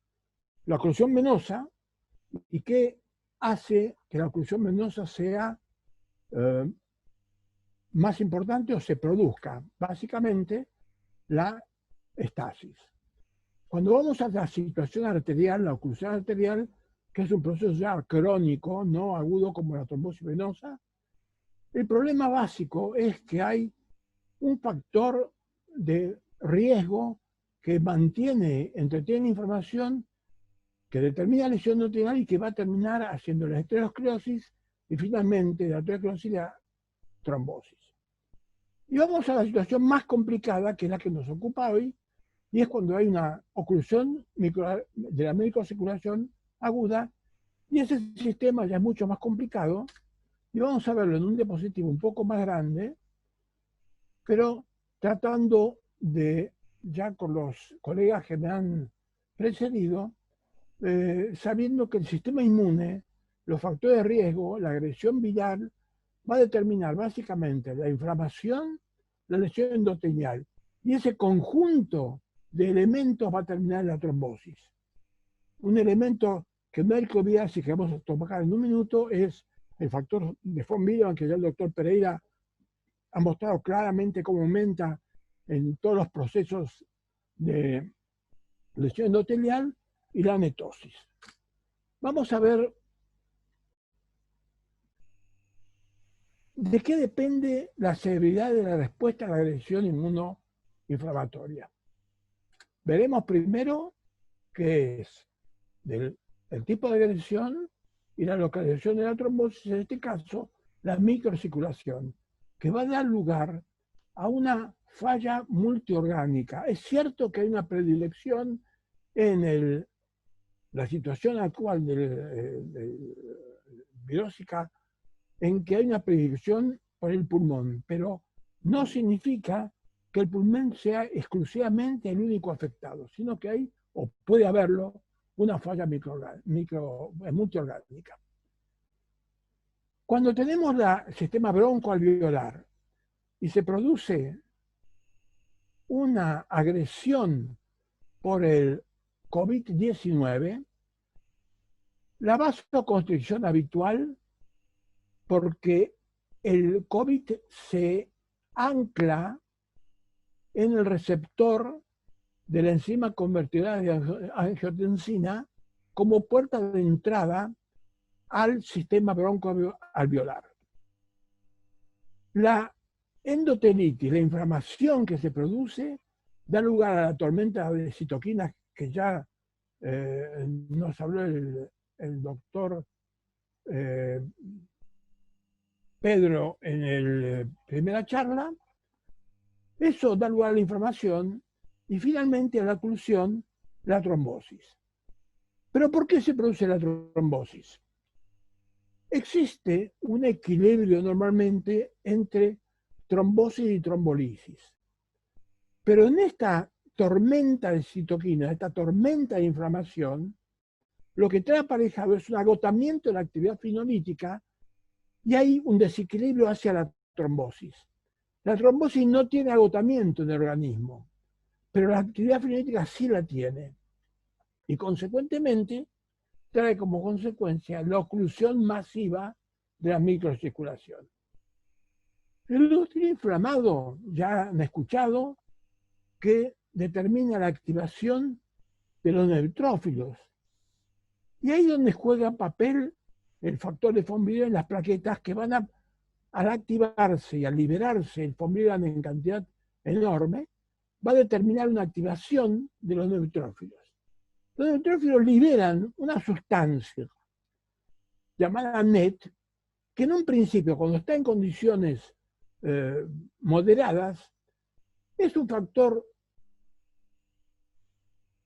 Speaker 6: La oclusión venosa, y qué hace que la oclusión venosa sea más importante o se produzca, básicamente, la estasis. Cuando vamos a la situación arterial, la oclusión arterial, que es un proceso ya crónico, no agudo como la trombosis venosa, el problema básico es que hay un factor de riesgo que entretiene información que determina la lesión endotelial y que va a terminar haciendo la arteriosclerosis y finalmente la arteriosclerosis y la trombosis. Y vamos a la situación más complicada, que es la que nos ocupa hoy, y es cuando hay una oclusión de la microcirculación aguda, y ese sistema ya es mucho más complicado, y vamos a verlo en un diapositivo un poco más grande, pero tratando de, ya con los colegas que me han precedido, sabiendo que el sistema inmune, los factores de riesgo, la agresión viral, va a determinar básicamente la inflamación, la lesión endotelial. Y ese conjunto de elementos va a terminar en la trombosis. Un elemento que Merco Biasi, que vamos a tocar en un minuto, es el factor de von Willebrand, que ya el doctor Pereira ha mostrado claramente cómo aumenta en todos los procesos de lesión endotelial, y la netosis. Vamos a ver de qué depende la severidad de la respuesta a la agresión inmunoinflamatoria. Veremos primero qué es el tipo de agresión y la localización de la trombosis, en este caso la microcirculación, que va a dar lugar a una falla multiorgánica. Es cierto que hay una predilección en la situación actual virósica en que hay una predilección por el pulmón, pero no significa que el pulmón sea exclusivamente el único afectado, sino que hay, o puede haberlo, una falla multiorgánica. Cuando tenemos el sistema broncoalveolar y se produce una agresión por el COVID-19, la vasoconstricción habitual, porque el COVID se ancla en el receptor de la enzima convertidora de angiotensina como puerta de entrada al sistema broncoalveolar. La endotelitis, la inflamación que se produce, da lugar a la tormenta de citoquinas que ya nos habló el doctor Pedro en la primera charla. Eso da lugar a la inflamación y finalmente a la oclusión, la trombosis. ¿Pero por qué se produce la trombosis? Existe un equilibrio normalmente entre trombosis y trombolisis. Pero en esta tormenta de citoquinas, esta tormenta de inflamación, lo que trae aparejado es un agotamiento de la actividad fibrinolítica y hay un desequilibrio hacia la trombosis. La trombosis no tiene agotamiento en el organismo, pero la actividad fibrinolítica sí la tiene. Y consecuentemente trae como consecuencia la oclusión masiva de la microcirculación. El endotelium inflamado, ya han escuchado, que determina la activación de los neutrófilos. Y ahí es donde juega papel el factor de von Willebrand en las plaquetas que van al activarse y al liberarse el von Willebrand en cantidad enorme, va a determinar una activación de los neutrófilos. Los neutrófilos liberan una sustancia llamada NET, que en un principio, cuando está en condiciones moderadas, es un factor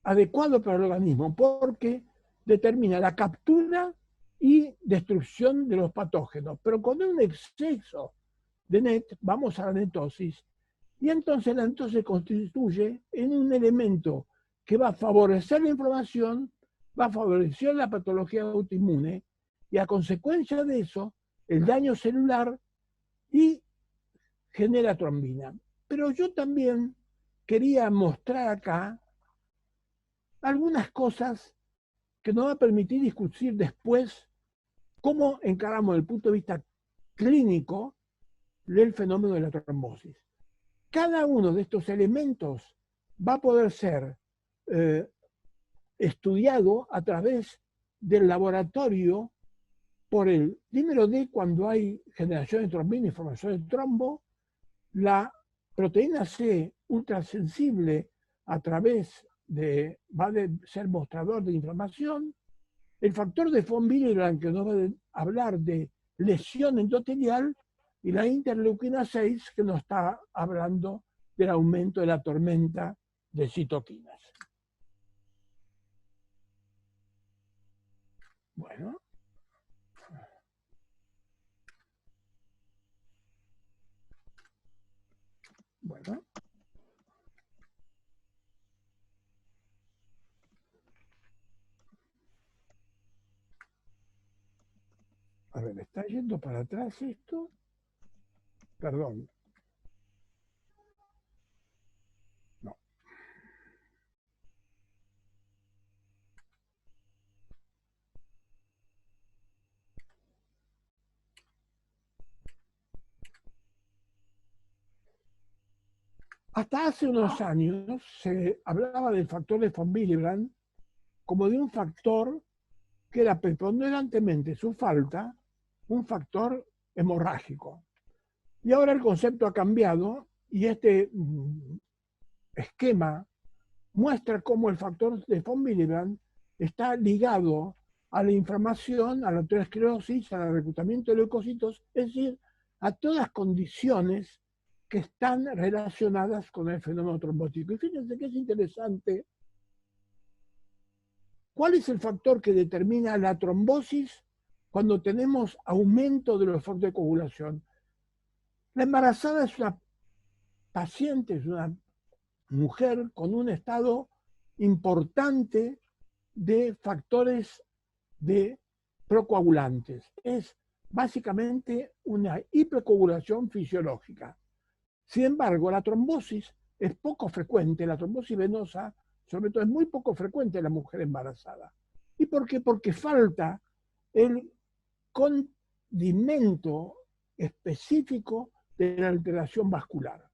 Speaker 6: adecuado para el organismo porque determina la captura y destrucción de los patógenos. Pero cuando hay un exceso de NET, vamos a la netosis, y entonces la netosis se constituye en un elemento que va a favorecer la inflamación, va a favorecer la patología autoinmune, y a consecuencia de eso, el daño celular y genera trombina. Pero yo también quería mostrar acá algunas cosas que nos va a permitir discutir después cómo encaramos desde el punto de vista clínico el fenómeno de la trombosis. Cada uno de estos elementos va a poder ser estudiado a través del laboratorio por el dímero D cuando hay generación de trombina y formación de trombo, la proteína C ultrasensible a través va a ser mostrador de inflamación, el factor de von Willebrand que nos va a hablar de lesión endotelial y la interleuquina 6 que nos está hablando del aumento de la tormenta de citoquinas. Bueno. Bueno. A ver, ¿está yendo para atrás esto? Perdón. No. Hasta hace unos años se hablaba del factor de von Willebrand como de un factor que era preponderantemente su falta, un factor hemorrágico. Y ahora el concepto ha cambiado y este esquema muestra cómo el factor de von Willebrand está ligado a la inflamación, a la aterosclerosis, al reclutamiento de leucocitos, es decir, a todas condiciones que están relacionadas con el fenómeno trombótico. Y fíjense que es interesante. ¿Cuál es el factor que determina la trombosis cuando tenemos aumento de los factores de coagulación? La embarazada es una paciente, es una mujer con un estado importante de factores de procoagulantes. Es básicamente una hipercoagulación fisiológica. Sin embargo, la trombosis es poco frecuente, la trombosis venosa, sobre todo, es muy poco frecuente en la mujer embarazada. ¿Y por qué? Porque falta el condimento específico de la alteración vascular.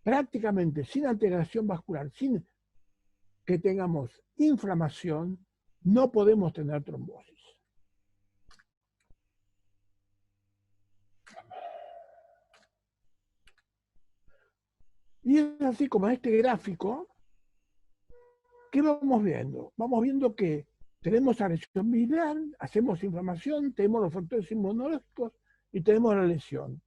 Speaker 6: Prácticamente sin alteración vascular, sin que tengamos inflamación, no podemos tener trombosis. Y es así como en este gráfico, ¿qué vamos viendo? Vamos viendo que tenemos agresión biliar, hacemos inflamación, tenemos los factores inmunológicos y tenemos la lesión.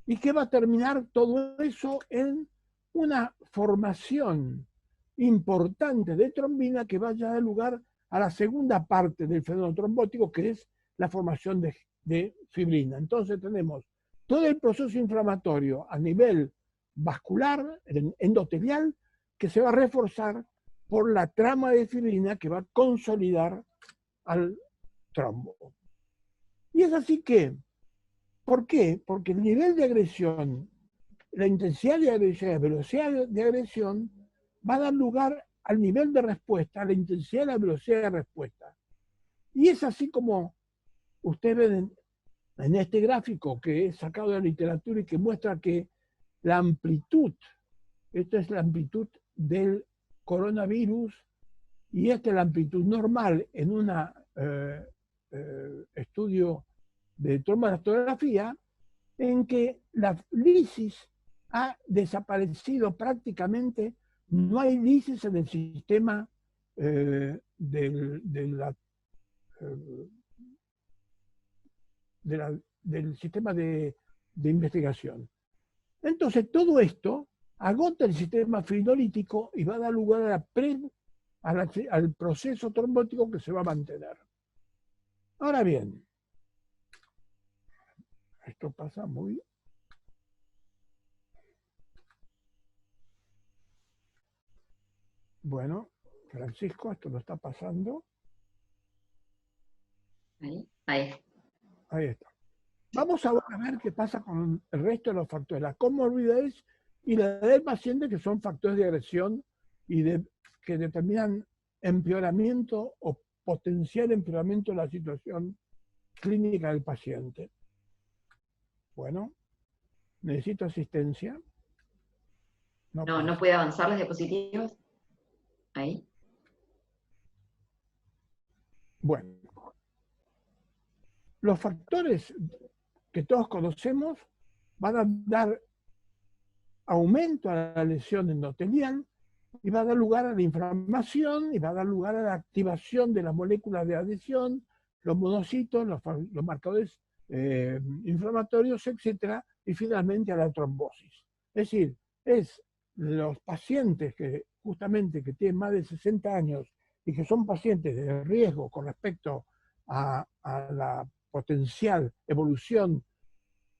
Speaker 6: ¿Y qué va a terminar todo eso en una formación importante de trombina que vaya a dar lugar a la segunda parte del fenómeno trombótico, que es la formación de fibrina? Entonces tenemos todo el proceso inflamatorio a nivel vascular, endotelial, que se va a reforzar por la trama de fibrina que va a consolidar al trombo. Y es así que, ¿por qué? Porque el nivel de agresión, la intensidad de agresión, la velocidad de agresión, va a dar lugar al nivel de respuesta, a la intensidad y la velocidad de respuesta. Y es así como ustedes ven en este gráfico que he sacado de la literatura y que muestra que la amplitud, esta es la amplitud del coronavirus y esta es la amplitud normal en un estudio de tromboelastografía, en que la lisis ha desaparecido prácticamente, no hay lisis en el sistema del sistema de investigación. Entonces, todo esto agota el sistema fibrinolítico y va a dar lugar al proceso trombótico que se va a mantener. Ahora bien, esto pasa muy... Bueno, Francisco, esto lo está pasando.
Speaker 2: Ahí.
Speaker 6: Ahí está. Vamos ahora a ver qué pasa con el resto de los factores, las comorbilidades y la edad del paciente, que son factores de agresión y que determinan empeoramiento o potencial empeoramiento de la situación clínica del paciente. Bueno, necesito asistencia.
Speaker 2: No puede avanzar las diapositivas. Ahí.
Speaker 6: Bueno, los factores que todos conocemos van a dar aumento a la lesión endotelial y va a dar lugar a la inflamación y va a dar lugar a la activación de las moléculas de adhesión, los monocitos, los marcadores inflamatorios, etc. Y finalmente a la trombosis. Es decir, es los pacientes que justamente que tienen más de 60 años y que son pacientes de riesgo con respecto a la potencial evolución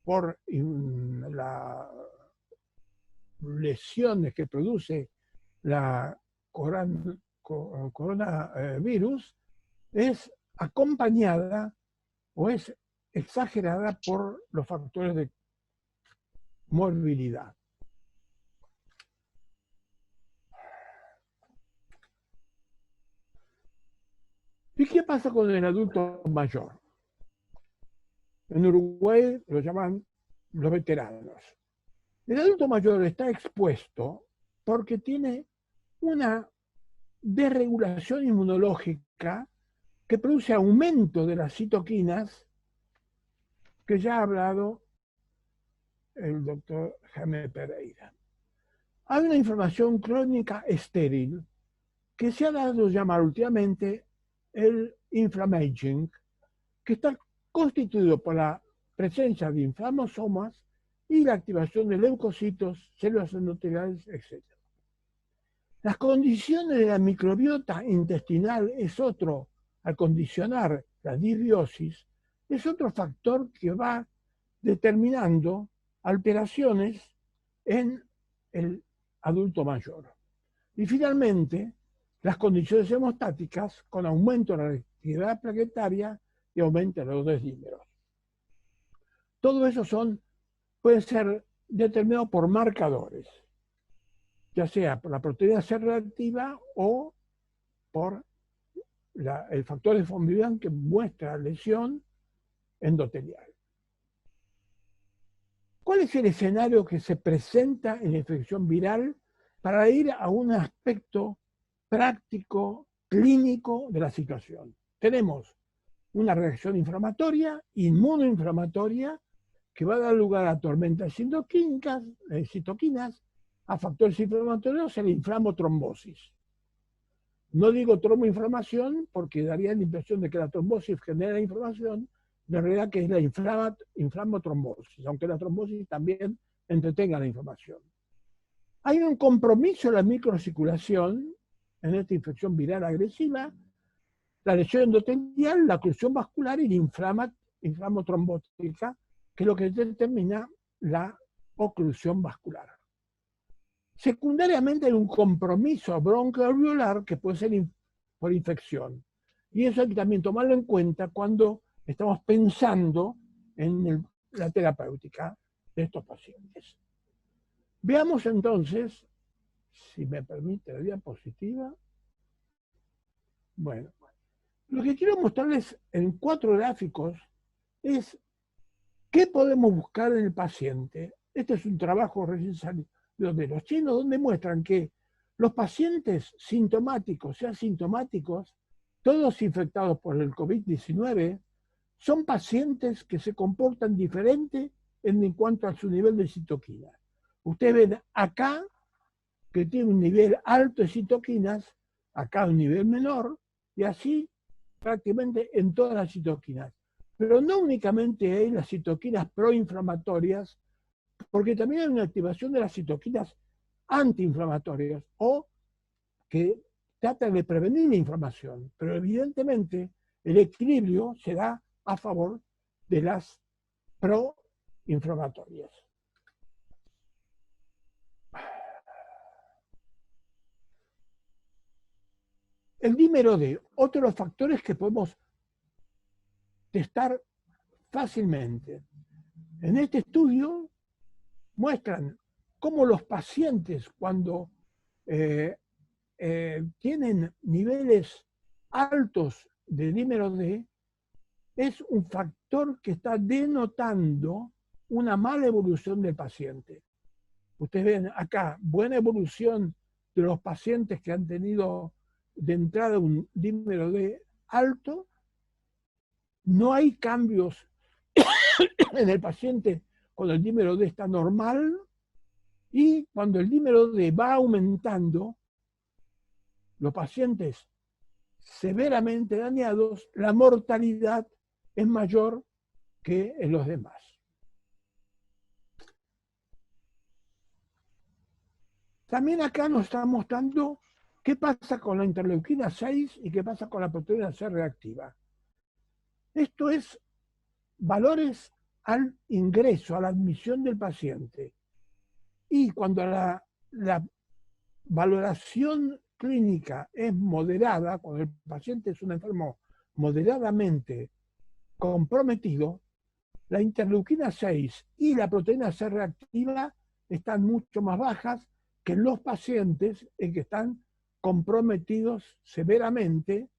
Speaker 6: por la lesiones que produce la coronavirus es acompañada o es exagerada por los factores de morbilidad. ¿Y qué pasa con el adulto mayor? En Uruguay lo llaman los veteranos. El adulto mayor está expuesto porque tiene una desregulación inmunológica que produce aumento de las citoquinas, que ya ha hablado el doctor Jaime Pereira. Hay una inflamación crónica estéril que se ha dado a llamar últimamente el inflammaging, que está constituido por la presencia de inflamosomas y la activación de leucocitos, células endoteliales, etc. Las condiciones de la microbiota intestinal es otro, al condicionar la disbiosis, es otro factor que va determinando alteraciones en el adulto mayor. Y finalmente, las condiciones hemostáticas con aumento de la actividad plaquetaria y aumento de los dímeros. Todo eso puede ser determinado por marcadores, ya sea por la proteína C reactiva o por el factor de von Willebrand que muestra lesión endotelial. ¿Cuál es el escenario que se presenta en la infección viral para ir a un aspecto práctico, clínico de la situación? Tenemos una reacción inflamatoria, inmunoinflamatoria, que va a dar lugar a tormentas citoquinas, a factores inflamatorios, a la inflamotrombosis. No digo tromboinflamación porque daría la impresión de que la trombosis genera inflamación, de realidad que es la inflamotrombosis, aunque la trombosis también entretenga la inflamación. Hay un compromiso en la microcirculación en esta infección viral agresiva, la lesión endotelial, la oclusión vascular y la inflamotrombótica, que es lo que determina la oclusión vascular. Secundariamente hay un compromiso broncoalveolar que puede ser por infección. Y eso hay que también tomarlo en cuenta cuando estamos pensando en la terapéutica de estos pacientes. Veamos entonces, si me permite la diapositiva. Bueno, lo que quiero mostrarles en 4 gráficos es qué podemos buscar en el paciente. Este es un trabajo recién salido de los chinos, donde muestran que los pacientes sintomáticos y asintomáticos, todos infectados por el COVID-19, son pacientes que se comportan diferente en cuanto a su nivel de citoquina. Ustedes ven acá que tiene un nivel alto de citoquinas, acá un nivel menor, y así prácticamente en todas las citoquinas. Pero no únicamente hay las citoquinas proinflamatorias, porque también hay una activación de las citoquinas antiinflamatorias o que tratan de prevenir la inflamación. Pero evidentemente el equilibrio se da a favor de las proinflamatorias. El dímero D, otro de los factores que podemos testar fácilmente. En este estudio muestran cómo los pacientes cuando tienen niveles altos de dímero D, es un factor que está denotando una mala evolución del paciente. Ustedes ven acá, buena evolución de los pacientes que han tenido de entrada un dímero D alto. No hay cambios en el paciente cuando el dímero D está normal, y cuando el dímero D va aumentando, los pacientes severamente dañados, la mortalidad es mayor que en los demás. También acá nos está mostrando qué pasa con la interleuquina 6 y qué pasa con la proteína C reactiva. Esto es valores al ingreso, a la admisión del paciente. Y cuando la valoración clínica es moderada, cuando el paciente es un enfermo moderadamente comprometido, la interleuquina 6 y la proteína C reactiva están mucho más bajas que en los pacientes en que están comprometidos severamente,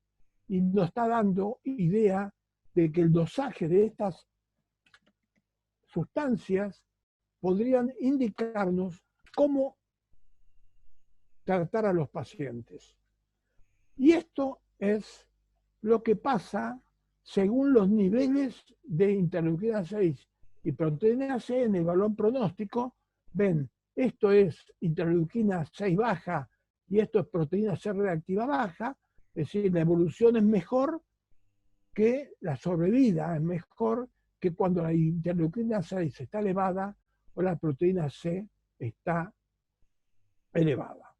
Speaker 6: y nos está dando idea de que el dosaje de estas sustancias podrían indicarnos cómo tratar a los pacientes. Y esto es lo que pasa según los niveles de interleuquina 6 y proteína C en el balón pronóstico. Ven, esto es interleuquina 6 baja y esto es proteína C reactiva baja, es decir, la evolución es mejor que la sobrevida, es mejor que cuando la interleuquina 6 está elevada o la proteína C está elevada.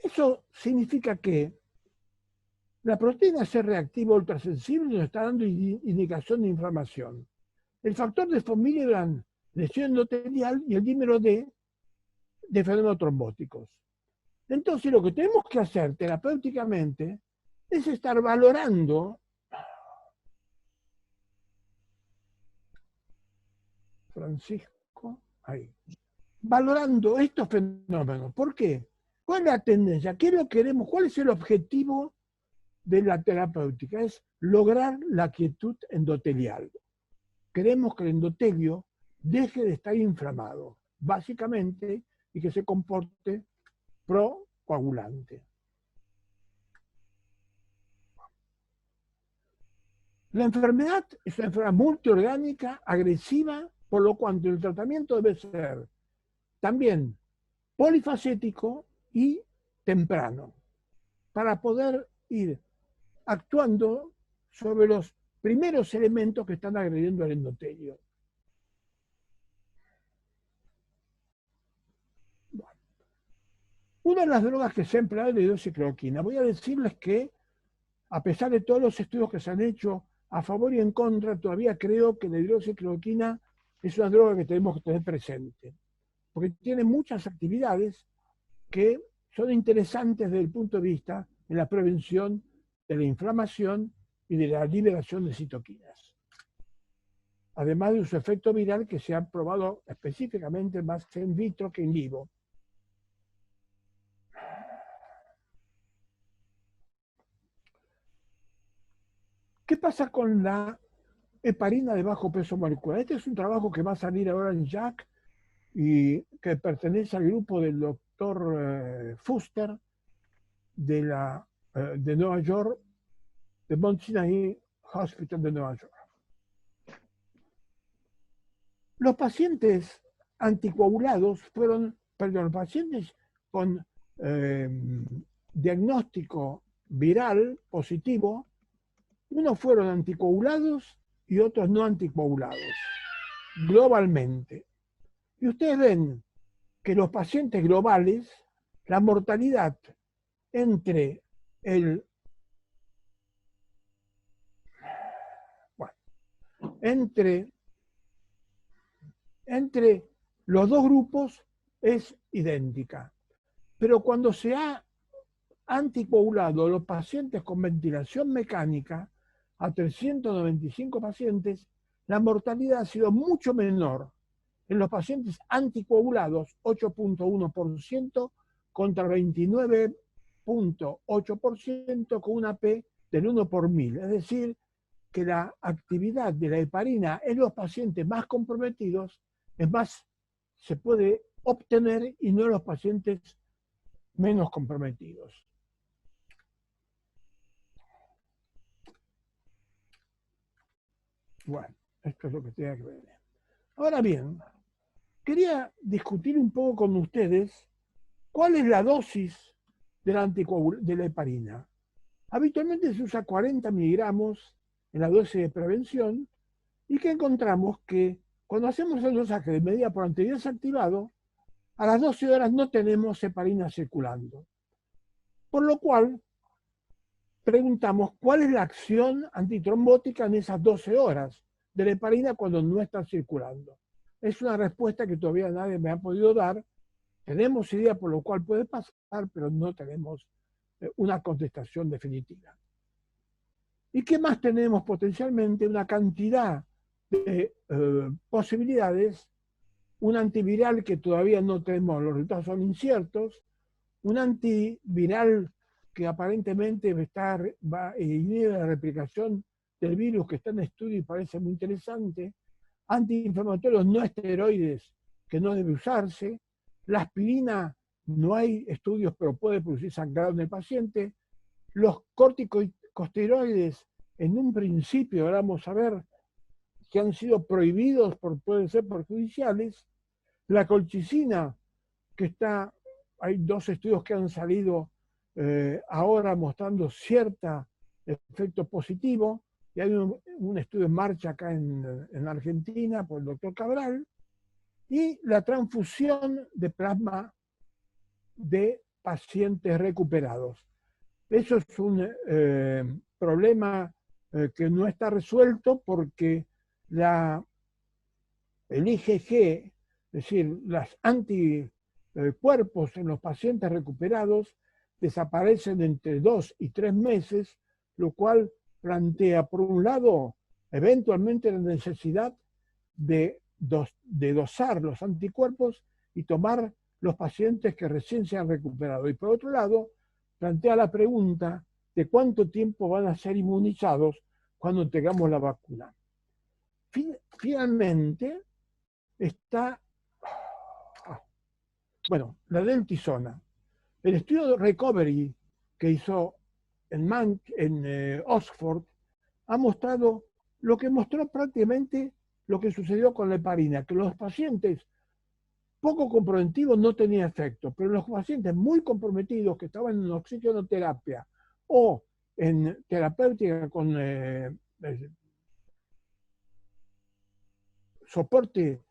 Speaker 6: Eso significa que la proteína C reactiva ultrasensible nos está dando indicación de inflamación. El factor de von Willebrand, lesión endotelial, y el dímero D de fenómenos trombóticos. Entonces lo que tenemos que hacer terapéuticamente es estar valorando Francisco, ahí, valorando estos fenómenos. ¿Por qué? ¿Cuál es la tendencia? ¿Qué lo queremos? ¿Cuál es el objetivo de la terapéutica? Es lograr la quietud endotelial. Queremos que el endotelio deje de estar inflamado, básicamente, y que se comporte procoagulante. La enfermedad es una enfermedad multiorgánica, agresiva, por lo cual el tratamiento debe ser también polifacético y temprano, para poder ir actuando sobre los primeros elementos que están agrediendo al endotelio. Bueno. Una de las drogas que se ha empleado es la hidroxicloroquina. Voy a decirles que, a pesar de todos los estudios que se han hecho a favor y en contra, todavía creo que la hidroxicloroquina es una droga que tenemos que tener presente, porque tiene muchas actividades que son interesantes desde el punto de vista de la prevención de la inflamación y de la liberación de citoquinas. Además de su efecto viral que se ha probado específicamente más in vitro que in vivo. ¿Qué pasa con la heparina de bajo peso molecular? Este es un trabajo que va a salir ahora en JACC y que pertenece al grupo del doctor Fuster de Nueva York, de Mount Sinai Hospital de Nueva York. Los pacientes anticoagulados los pacientes con diagnóstico viral positivo, unos fueron anticoagulados y otros no anticoagulados, globalmente. Y ustedes ven que los pacientes globales, la mortalidad entre entre los dos grupos es idéntica. Pero cuando se ha anticoagulado los pacientes con ventilación mecánica, a 395 pacientes, la mortalidad ha sido mucho menor. En los pacientes anticoagulados, 8.1% contra 29.8% con una P del 1 por 1000. Es decir, que la actividad de la heparina en los pacientes más comprometidos es más, se puede obtener y no en los pacientes menos comprometidos. Bueno, esto es lo que tenía que ver. Ahora bien, quería discutir un poco con ustedes cuál es la dosis de la heparina. Habitualmente se usa 40 miligramos en la dosis de prevención y que encontramos que cuando hacemos el dosaje de medida por antivirus activado, a las 12 horas no tenemos heparina circulando. Por lo cual, preguntamos cuál es la acción antitrombótica en esas 12 horas. de la heparina cuando no está circulando. Es una respuesta que todavía nadie me ha podido dar. Tenemos idea por lo cual puede pasar, pero no tenemos una contestación definitiva. ¿Y qué más tenemos potencialmente? Una cantidad de posibilidades, un antiviral que todavía no tenemos, los resultados son inciertos, un antiviral que aparentemente va a inhibir la replicación del virus que está en estudio y parece muy interesante, antiinflamatorios no esteroides que no debe usarse, la aspirina no hay estudios pero puede producir sangrado en el paciente, los corticosteroides en un principio, ahora vamos a ver, que han sido prohibidos, pueden ser perjudiciales, la colchicina, que hay 2 estudios que han salido ahora mostrando cierto efecto positivo, y hay un estudio en marcha acá en Argentina por el doctor Cabral, y la transfusión de plasma de pacientes recuperados. Eso es un problema que no está resuelto porque el IgG, es decir, los anticuerpos en los pacientes recuperados desaparecen entre 2 y 3 meses, lo cual plantea, por un lado, eventualmente la necesidad de dosar los anticuerpos y tomar los pacientes que recién se han recuperado. Y por otro lado, plantea la pregunta de cuánto tiempo van a ser inmunizados cuando tengamos la vacuna. Finalmente, está la deltisona. El estudio de Recovery que hizo en Oxford ha mostrado lo que mostró prácticamente lo que sucedió con la heparina, que los pacientes poco comprometidos no tenían efecto, pero los pacientes muy comprometidos que estaban en oxigenoterapia o en terapéutica con soporte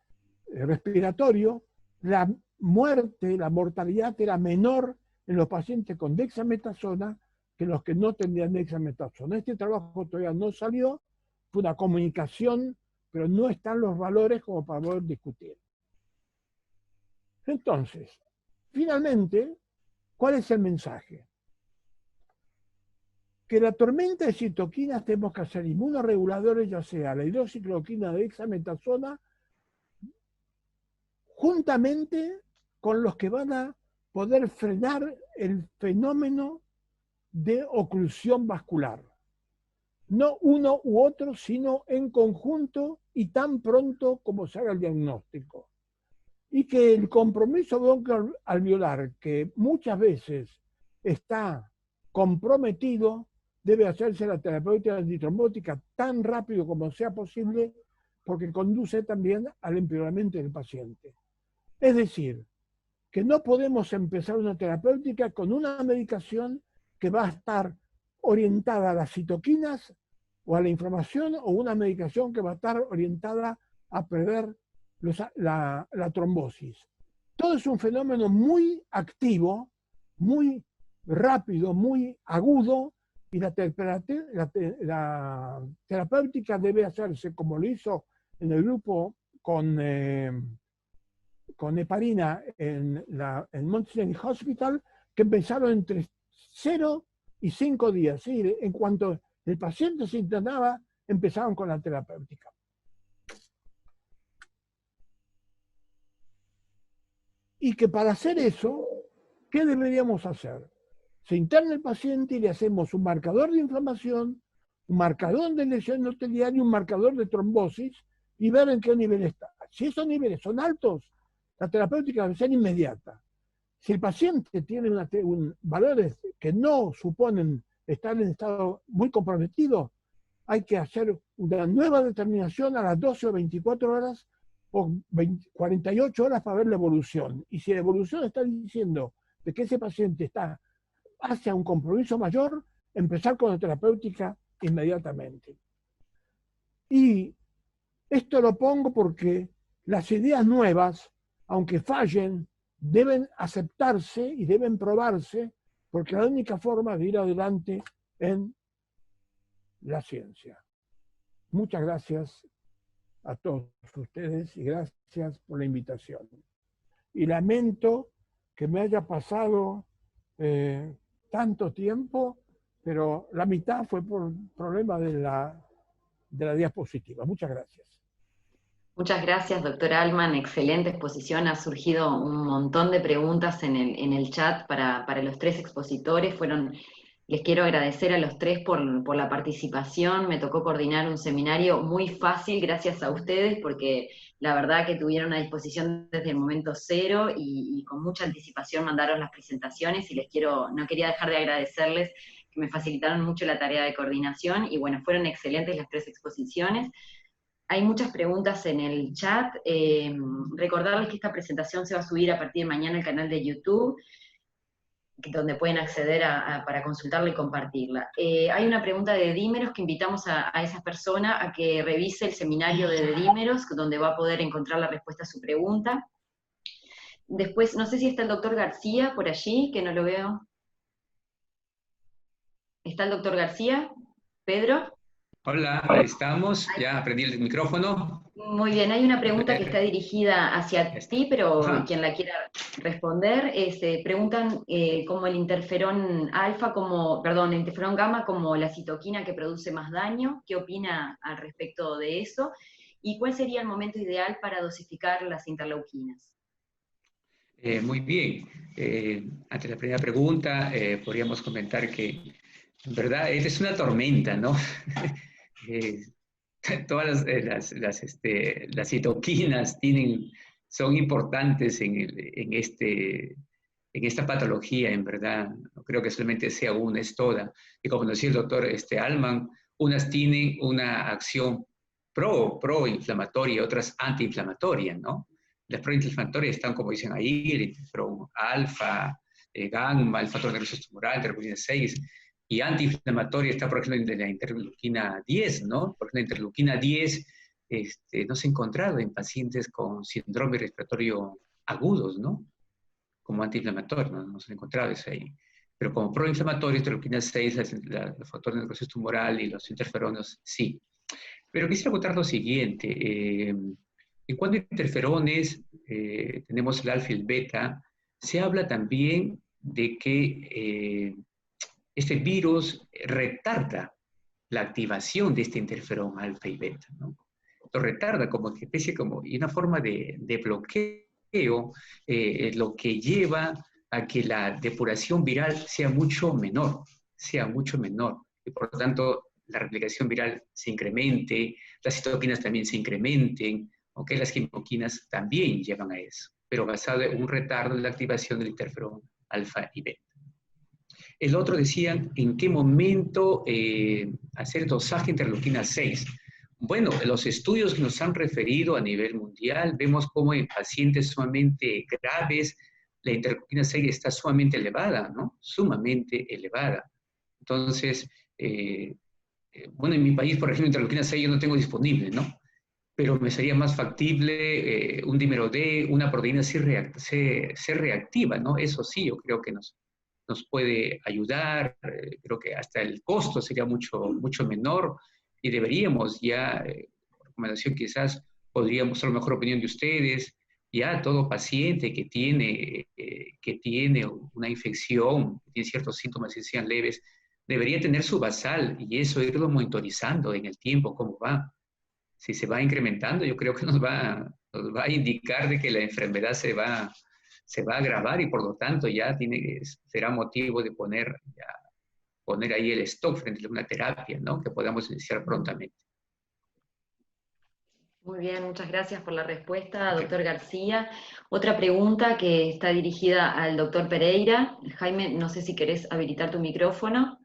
Speaker 6: respiratorio, la mortalidad era menor en los pacientes con dexametasona que los que no tenían dexametasona. Este trabajo todavía no salió, fue una comunicación, pero no están los valores como para poder discutir. Entonces, finalmente, ¿cuál es el mensaje? Que la tormenta de citoquinas tenemos que hacer inmunoreguladores, ya sea la hidroxicloroquina de dexametasona, juntamente con los que van a poder frenar el fenómeno de oclusión vascular. No uno u otro, sino en conjunto y tan pronto como se haga el diagnóstico. Y que el compromiso broncoalveolar, que muchas veces está comprometido, debe hacerse la terapéutica antitrombótica tan rápido como sea posible, porque conduce también al empeoramiento del paciente. Es decir, que no podemos empezar una terapéutica con una medicación que va a estar orientada a las citoquinas o a la inflamación, o una medicación que va a estar orientada a prever la trombosis. Todo es un fenómeno muy activo, muy rápido, muy agudo, y la terapéutica debe hacerse como lo hizo en el grupo con heparina en Mount Sinai Hospital, que empezaron entre 0 y 5 días. ¿Sí? En cuanto el paciente se internaba, empezaban con la terapéutica. Y que para hacer eso, ¿qué deberíamos hacer? Se interna el paciente y le hacemos un marcador de inflamación, un marcador de lesión endotelial y un marcador de trombosis, y ver en qué nivel está. Si esos niveles son altos, la terapéutica debe ser inmediata. Si el paciente tiene valores que no suponen estar en estado muy comprometido, hay que hacer una nueva determinación a las 12 o 24 horas o 48 horas para ver la evolución. Y si la evolución está diciendo de que ese paciente está hacia un compromiso mayor, empezar con la terapéutica inmediatamente. Y esto lo pongo porque las ideas nuevas, aunque fallen, deben aceptarse y deben probarse, porque es la única forma de ir adelante en la ciencia. Muchas gracias a todos ustedes y gracias por la invitación. Y lamento que me haya pasado tanto tiempo, pero la mitad fue por problema de la diapositiva. Muchas gracias.
Speaker 2: Muchas gracias, doctor Altman. Excelente exposición. Ha surgido un montón de preguntas en el chat para los tres expositores. Les quiero agradecer a los tres por la participación. Me tocó coordinar un seminario muy fácil gracias a ustedes, porque la verdad que tuvieron a disposición desde el momento cero y con mucha anticipación mandaron las presentaciones, y no quería dejar de agradecerles que me facilitaron mucho la tarea de coordinación, y bueno, fueron excelentes las tres exposiciones. Hay muchas preguntas en el chat. Recordarles que esta presentación se va a subir a partir de mañana al canal de YouTube, donde pueden acceder para consultarla y compartirla. Hay una pregunta de Dedímeros que invitamos a esa persona a que revise el seminario de Dedímeros, donde va a poder encontrar la respuesta a su pregunta. Después, no sé si está el doctor García por allí, que no lo veo. ¿Está el doctor García? ¿Pedro?
Speaker 4: Hola, ahí estamos. Ya aprendí el micrófono.
Speaker 2: Muy bien, hay una pregunta que está dirigida hacia ti, pero quien la quiera responder, preguntan como el interferón el interferón gamma como la citoquina que produce más daño. ¿Qué opina al respecto de eso? ¿Y cuál sería el momento ideal para dosificar las interleuquinas?
Speaker 4: Muy bien. Ante la primera pregunta, podríamos comentar que, en verdad, es una tormenta, ¿no? Todas las citoquinas son importantes en esta patología, en verdad. No creo que solamente sea una, es toda. Y como decía el doctor Altman, unas tienen una acción pro-inflamatoria, otras antiinflamatorias, ¿no? Las proinflamatorias están, como dicen ahí, el interferón alfa, gamma, el factor nervioso tumoral, interleuquina 6, y antiinflamatoria está, por ejemplo, de la interleuquina 10, ¿no? Por ejemplo, la interleuquina 10 no se ha encontrado en pacientes con síndrome respiratorio agudos, ¿no? Como antiinflamatorio, no se ha encontrado eso ahí. Pero como proinflamatorio, interleuquina 6, el factor nervioso tumoral y los interferones, sí. Pero quisiera contar lo siguiente. En cuanto a interferones, tenemos el alfa y el beta. Se habla también de que este virus retarda la activación de este interferón alfa y beta, ¿no? Lo retarda como que especie y una forma de bloqueo, lo que lleva a que la depuración viral sea mucho menor, y por lo tanto la replicación viral se incremente, las citoquinas también se incrementen, aunque las quimoquinas también llevan a eso, pero basado en un retardo de la activación del interferón alfa y beta. El otro decía, ¿en qué momento hacer dosaje de interleuquina 6? Bueno, los estudios que nos han referido a nivel mundial, vemos cómo en pacientes sumamente graves la interleuquina 6 está sumamente elevada, ¿no? Sumamente elevada. Entonces, bueno, en mi país, por ejemplo, interleuquina 6 yo no tengo disponible, ¿no? Pero me sería más factible un dímero D, una proteína C reactiva, ¿no? Eso sí, yo creo que nos puede ayudar. Creo que hasta el costo sería mucho menor, y deberíamos ya, por recomendación quizás, podríamos, a lo mejor opinión de ustedes, ya todo paciente que tiene una infección, que tiene ciertos síntomas que sean leves, debería tener su basal, y eso irlo monitorizando en el tiempo, cómo va. Si se va incrementando, yo creo que nos va a indicar de que la enfermedad se va a agravar, y por lo tanto ya será motivo de poner ahí el stock frente a una terapia, ¿no? Que podamos iniciar prontamente.
Speaker 2: Muy bien, muchas gracias por la respuesta, doctor García. Otra pregunta que está dirigida al doctor Pereira. Jaime, no sé si querés habilitar tu micrófono.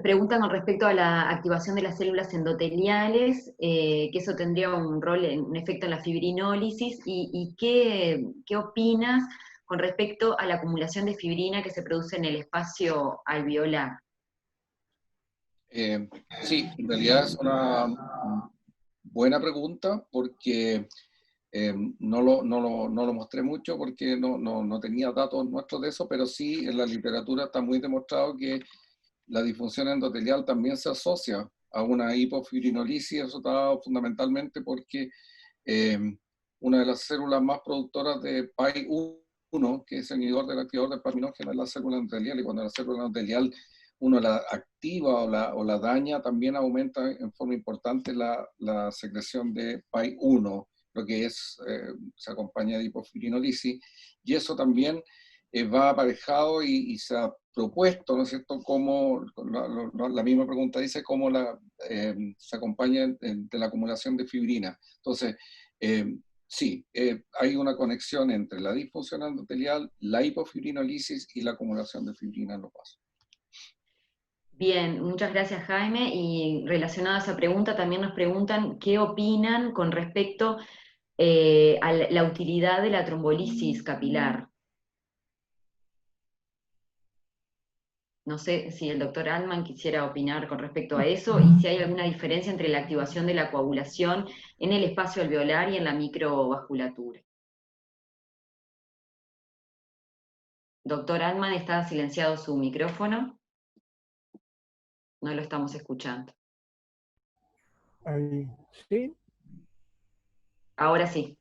Speaker 2: Preguntan con respecto a la activación de las células endoteliales, que eso tendría un efecto en la fibrinólisis, y qué opinas con respecto a la acumulación de fibrina que se produce en el espacio alveolar.
Speaker 5: Sí, en realidad es una buena pregunta, porque no lo mostré mucho porque no tenía datos nuestros de eso, pero sí en la literatura está muy demostrado que la disfunción endotelial también se asocia a una hipofibrinolisis. Eso está dado fundamentalmente porque una de las células más productoras de PAI-1, que es el inhibidor del activador del palminógeno, es la célula endotelial, y cuando la célula endotelial uno la activa o la daña, también aumenta en forma importante la secreción de PAI-1, lo que se acompaña de hipofibrinolisis, y eso también va aparejado y se ha propuesto, ¿no es cierto?, como la misma pregunta dice, cómo se acompaña de la acumulación de fibrina. Entonces, sí, hay una conexión entre la disfunción endotelial, la hipofibrinolisis y la acumulación de fibrina en los vasos.
Speaker 2: Bien, muchas gracias, Jaime. Y relacionado a esa pregunta, también nos preguntan qué opinan con respecto a la utilidad de la trombolisis capilar. No sé si el doctor Altman quisiera opinar con respecto a eso y si hay alguna diferencia entre la activación de la coagulación en el espacio alveolar y en la microvasculatura. Doctor Altman, ¿está silenciado su micrófono? No lo estamos escuchando.
Speaker 6: ¿Sí?
Speaker 2: Ahora sí.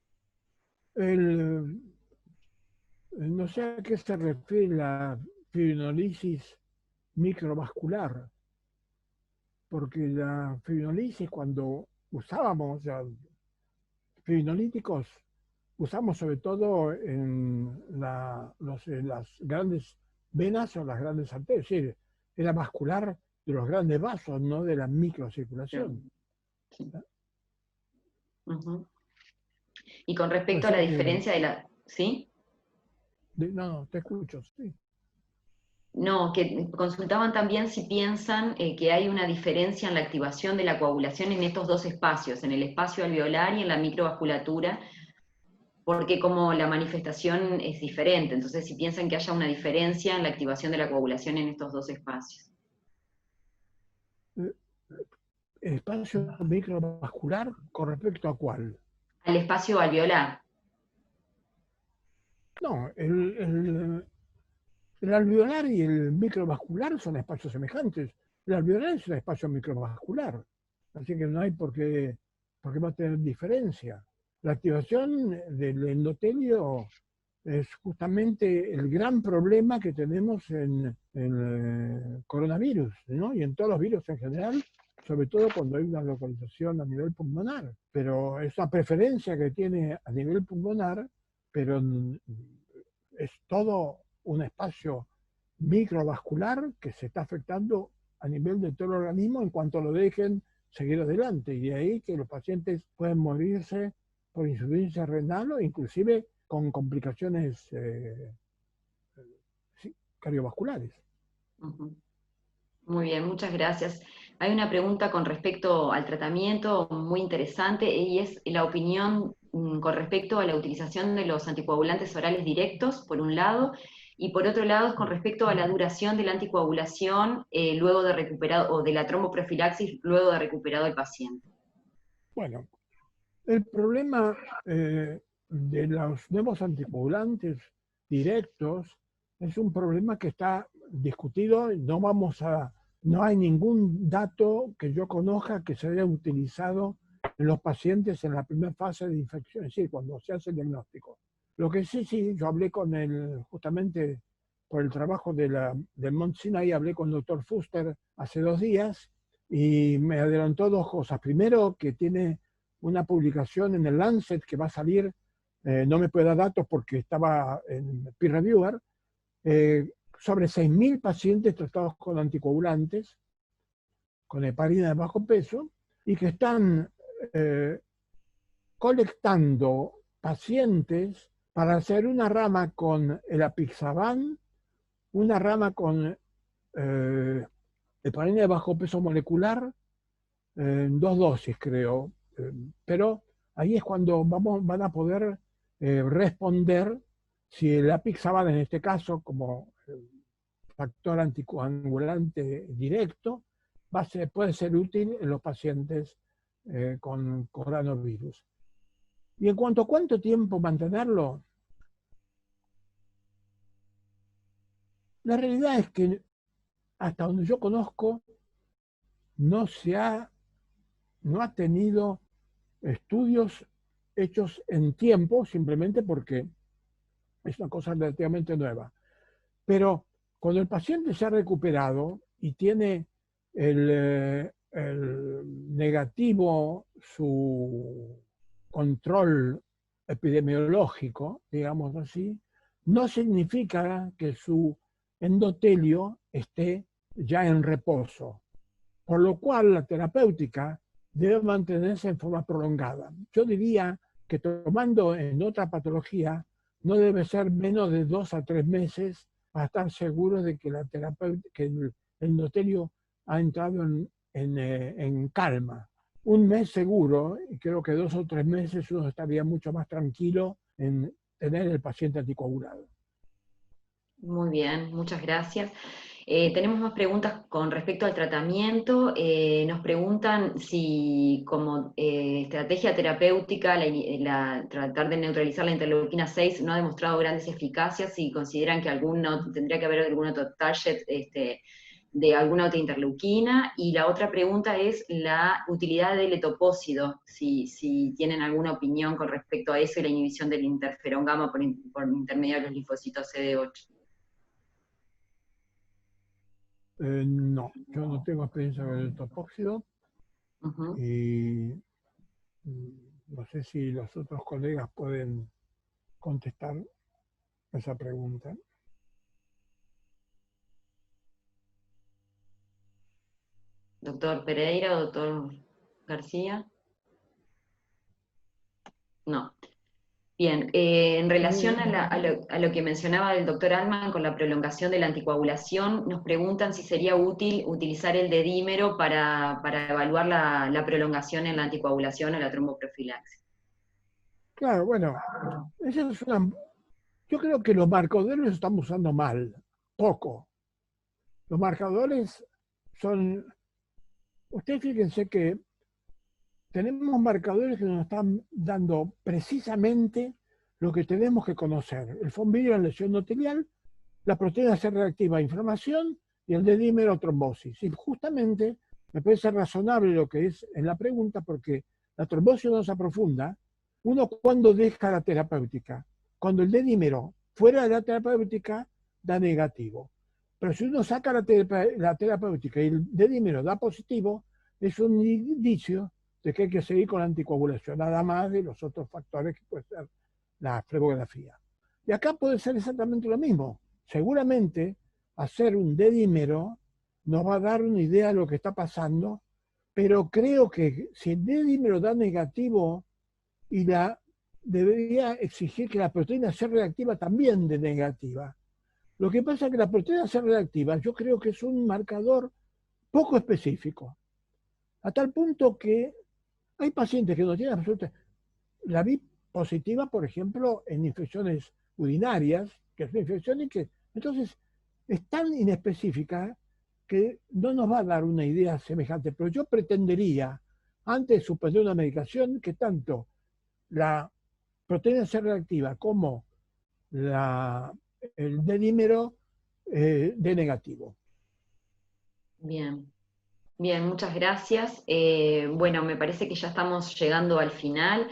Speaker 6: No sé a qué se refiere la fibrinolisis microvascular, porque la fibrinolisis, cuando usábamos fibrinolíticos, usamos sobre todo en las grandes venas o las grandes arterias, es decir, era vascular de los grandes vasos, no de la microcirculación.
Speaker 2: Sí. Y con respecto a la diferencia de la... ¿Sí?
Speaker 6: No, te escucho, sí.
Speaker 2: No, que consultaban también si piensan que hay una diferencia en la activación de la coagulación en estos dos espacios, en el espacio alveolar y en la microvasculatura, porque como la manifestación es diferente, entonces si piensan que haya una diferencia en la activación de la coagulación en estos dos espacios.
Speaker 6: ¿El espacio microvascular con respecto a cuál?
Speaker 2: Al espacio alveolar.
Speaker 6: No, el alveolar y el microvascular son espacios semejantes. El alveolar es un espacio microvascular, así que no hay por qué va a tener diferencia. La activación del endotelio es justamente el gran problema que tenemos en el coronavirus, ¿no? Y en todos los virus en general, sobre todo cuando hay una localización a nivel pulmonar. Pero es una preferencia que tiene a nivel pulmonar, pero es todo un espacio microvascular que se está afectando a nivel de todo el organismo en cuanto lo dejen seguir adelante. Y de ahí que los pacientes pueden morirse por insuficiencia renal o inclusive con complicaciones cardiovasculares.
Speaker 2: Muy bien, muchas gracias. Hay una pregunta con respecto al tratamiento muy interesante y es la opinión con respecto a la utilización de los anticoagulantes orales directos, por un lado, y por otro lado, con respecto a la duración de la anticoagulación luego de recuperado, o de la tromboprofilaxis luego de recuperado el paciente.
Speaker 6: Bueno, el problema de los nuevos anticoagulantes directos es un problema que está discutido. No hay ningún dato que yo conozca que se haya utilizado en los pacientes en la primera fase de infección, es decir, cuando se hace el diagnóstico. Lo que sí, yo hablé justamente por el trabajo del Mount Sinai, hablé con el doctor Fuster hace 2 días y me adelantó 2 cosas. Primero, que tiene una publicación en el Lancet que va a salir, no me puede dar datos porque estaba en peer reviewer, sobre 6.000 pacientes tratados con anticoagulantes, con heparina de bajo peso, y que están colectando pacientes para hacer una rama con el apixaban, una rama con heparina de bajo peso molecular, en 2 dosis creo, pero ahí es cuando van a poder responder si el apixaban, en este caso, como factor anticoagulante directo, puede ser útil en los pacientes con coronavirus. Y en cuanto a cuánto tiempo mantenerlo, la realidad es que hasta donde yo conozco, no ha tenido estudios hechos en tiempo, simplemente porque es una cosa relativamente nueva. Pero cuando el paciente se ha recuperado y tiene el negativo su control epidemiológico, digamos así, no significa que su endotelio esté ya en reposo, por lo cual la terapéutica debe mantenerse en forma prolongada. Yo diría que tomando en otra patología no debe ser menos de 2 a 3 meses para estar seguros de que el endotelio ha entrado en calma. Un mes seguro, y creo que 2 o 3 meses uno estaría mucho más tranquilo en tener el paciente anticoagulado.
Speaker 2: Muy bien, muchas gracias. Tenemos más preguntas con respecto al tratamiento. Nos preguntan si como estrategia terapéutica tratar de neutralizar la interleuquina 6 no ha demostrado grandes eficacias, si consideran que tendría que haber algún otro target de alguna otra interleuquina. Y la otra pregunta es la utilidad del etopósido, si tienen alguna opinión con respecto a eso y la inhibición del interferón gamma por intermedio de los linfocitos CD8.
Speaker 6: No, yo no tengo experiencia con el etopósido. Y no sé si los otros colegas pueden contestar esa pregunta.
Speaker 2: Doctor Pereira, doctor García. No. Bien, en relación a lo que mencionaba el doctor Altman con la prolongación de la anticoagulación, nos preguntan si sería útil utilizar el dedímero para evaluar la prolongación en la anticoagulación o la tromboprofilaxis.
Speaker 6: Claro, bueno, yo creo que los marcadores los estamos usando mal, poco. Los marcadores son... Ustedes fíjense que tenemos marcadores que nos están dando precisamente lo que tenemos que conocer. El fombillo en lesión endotelial, la proteína C reactiva a inflamación y el dedímero trombosis. Y justamente me parece razonable lo que es en la pregunta, porque la trombosis no se aprofunda. Uno cuando deja la terapéutica, cuando el dedímero fuera de la terapéutica da negativo. Pero si uno saca la terapéutica y el dedímero da positivo, es un indicio de que hay que seguir con la anticoagulación, nada más de los otros factores que puede ser la flebografía. Y acá puede ser exactamente lo mismo. Seguramente hacer un dedímero nos va a dar una idea de lo que está pasando, pero creo que si el dedímero da negativo, debería exigir que la proteína C reactiva también dé negativa. Lo que pasa es que la proteína C reactiva yo creo que es un marcador poco específico, a tal punto que hay pacientes que no tienen absoluta... La vi positiva, por ejemplo, en infecciones urinarias, que es una infección y que entonces es tan inespecífica que no nos va a dar una idea semejante. Pero yo pretendería, antes de suspender una medicación, que tanto la proteína C reactiva como el dedímero de negativo.
Speaker 2: Bien. Bien, muchas gracias. Bueno, me parece que ya estamos llegando al final.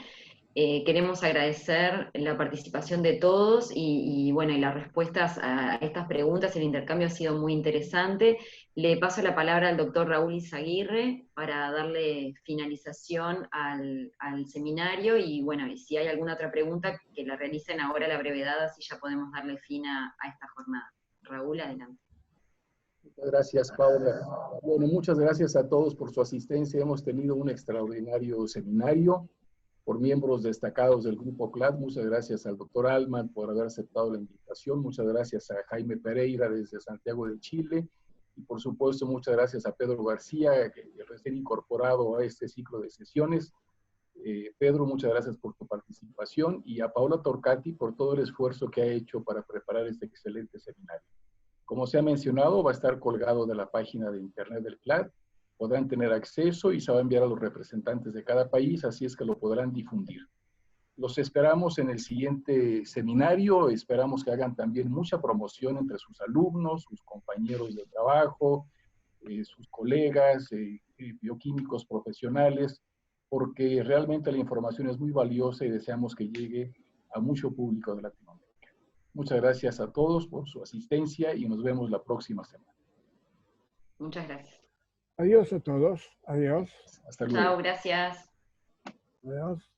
Speaker 2: Queremos agradecer la participación de todos y bueno, y las respuestas a estas preguntas. El intercambio ha sido muy interesante. Le paso la palabra al doctor Raúl Izaguirre para darle finalización al seminario y bueno, y si hay alguna otra pregunta que la realicen ahora a la brevedad, así ya podemos darle fin a esta jornada. Raúl, adelante.
Speaker 1: Muchas gracias, Paula. Bueno, muchas gracias a todos por su asistencia. Hemos tenido un extraordinario seminario por miembros destacados del Grupo CLAD. Muchas gracias al doctor Altman por haber aceptado la invitación. Muchas gracias a Jaime Pereira desde Santiago de Chile. Y por supuesto, muchas gracias a Pedro García, que recién incorporado a este ciclo de sesiones. Pedro, muchas gracias por tu participación. Y a Paula Torcati por todo el esfuerzo que ha hecho para preparar este excelente seminario. Como se ha mencionado, va a estar colgado de la página de internet del CLAD. Podrán tener acceso y se va a enviar a los representantes de cada país, así es que lo podrán difundir. Los esperamos en el siguiente seminario. Esperamos que hagan también mucha promoción entre sus alumnos, sus compañeros de trabajo, sus colegas, bioquímicos profesionales, porque realmente la información es muy valiosa y deseamos que llegue a mucho público de Latinoamérica. Muchas gracias a todos por su asistencia y nos vemos la próxima semana.
Speaker 2: Muchas gracias.
Speaker 6: Adiós a todos. Adiós.
Speaker 1: Hasta luego.
Speaker 2: Chao, gracias.
Speaker 6: Adiós.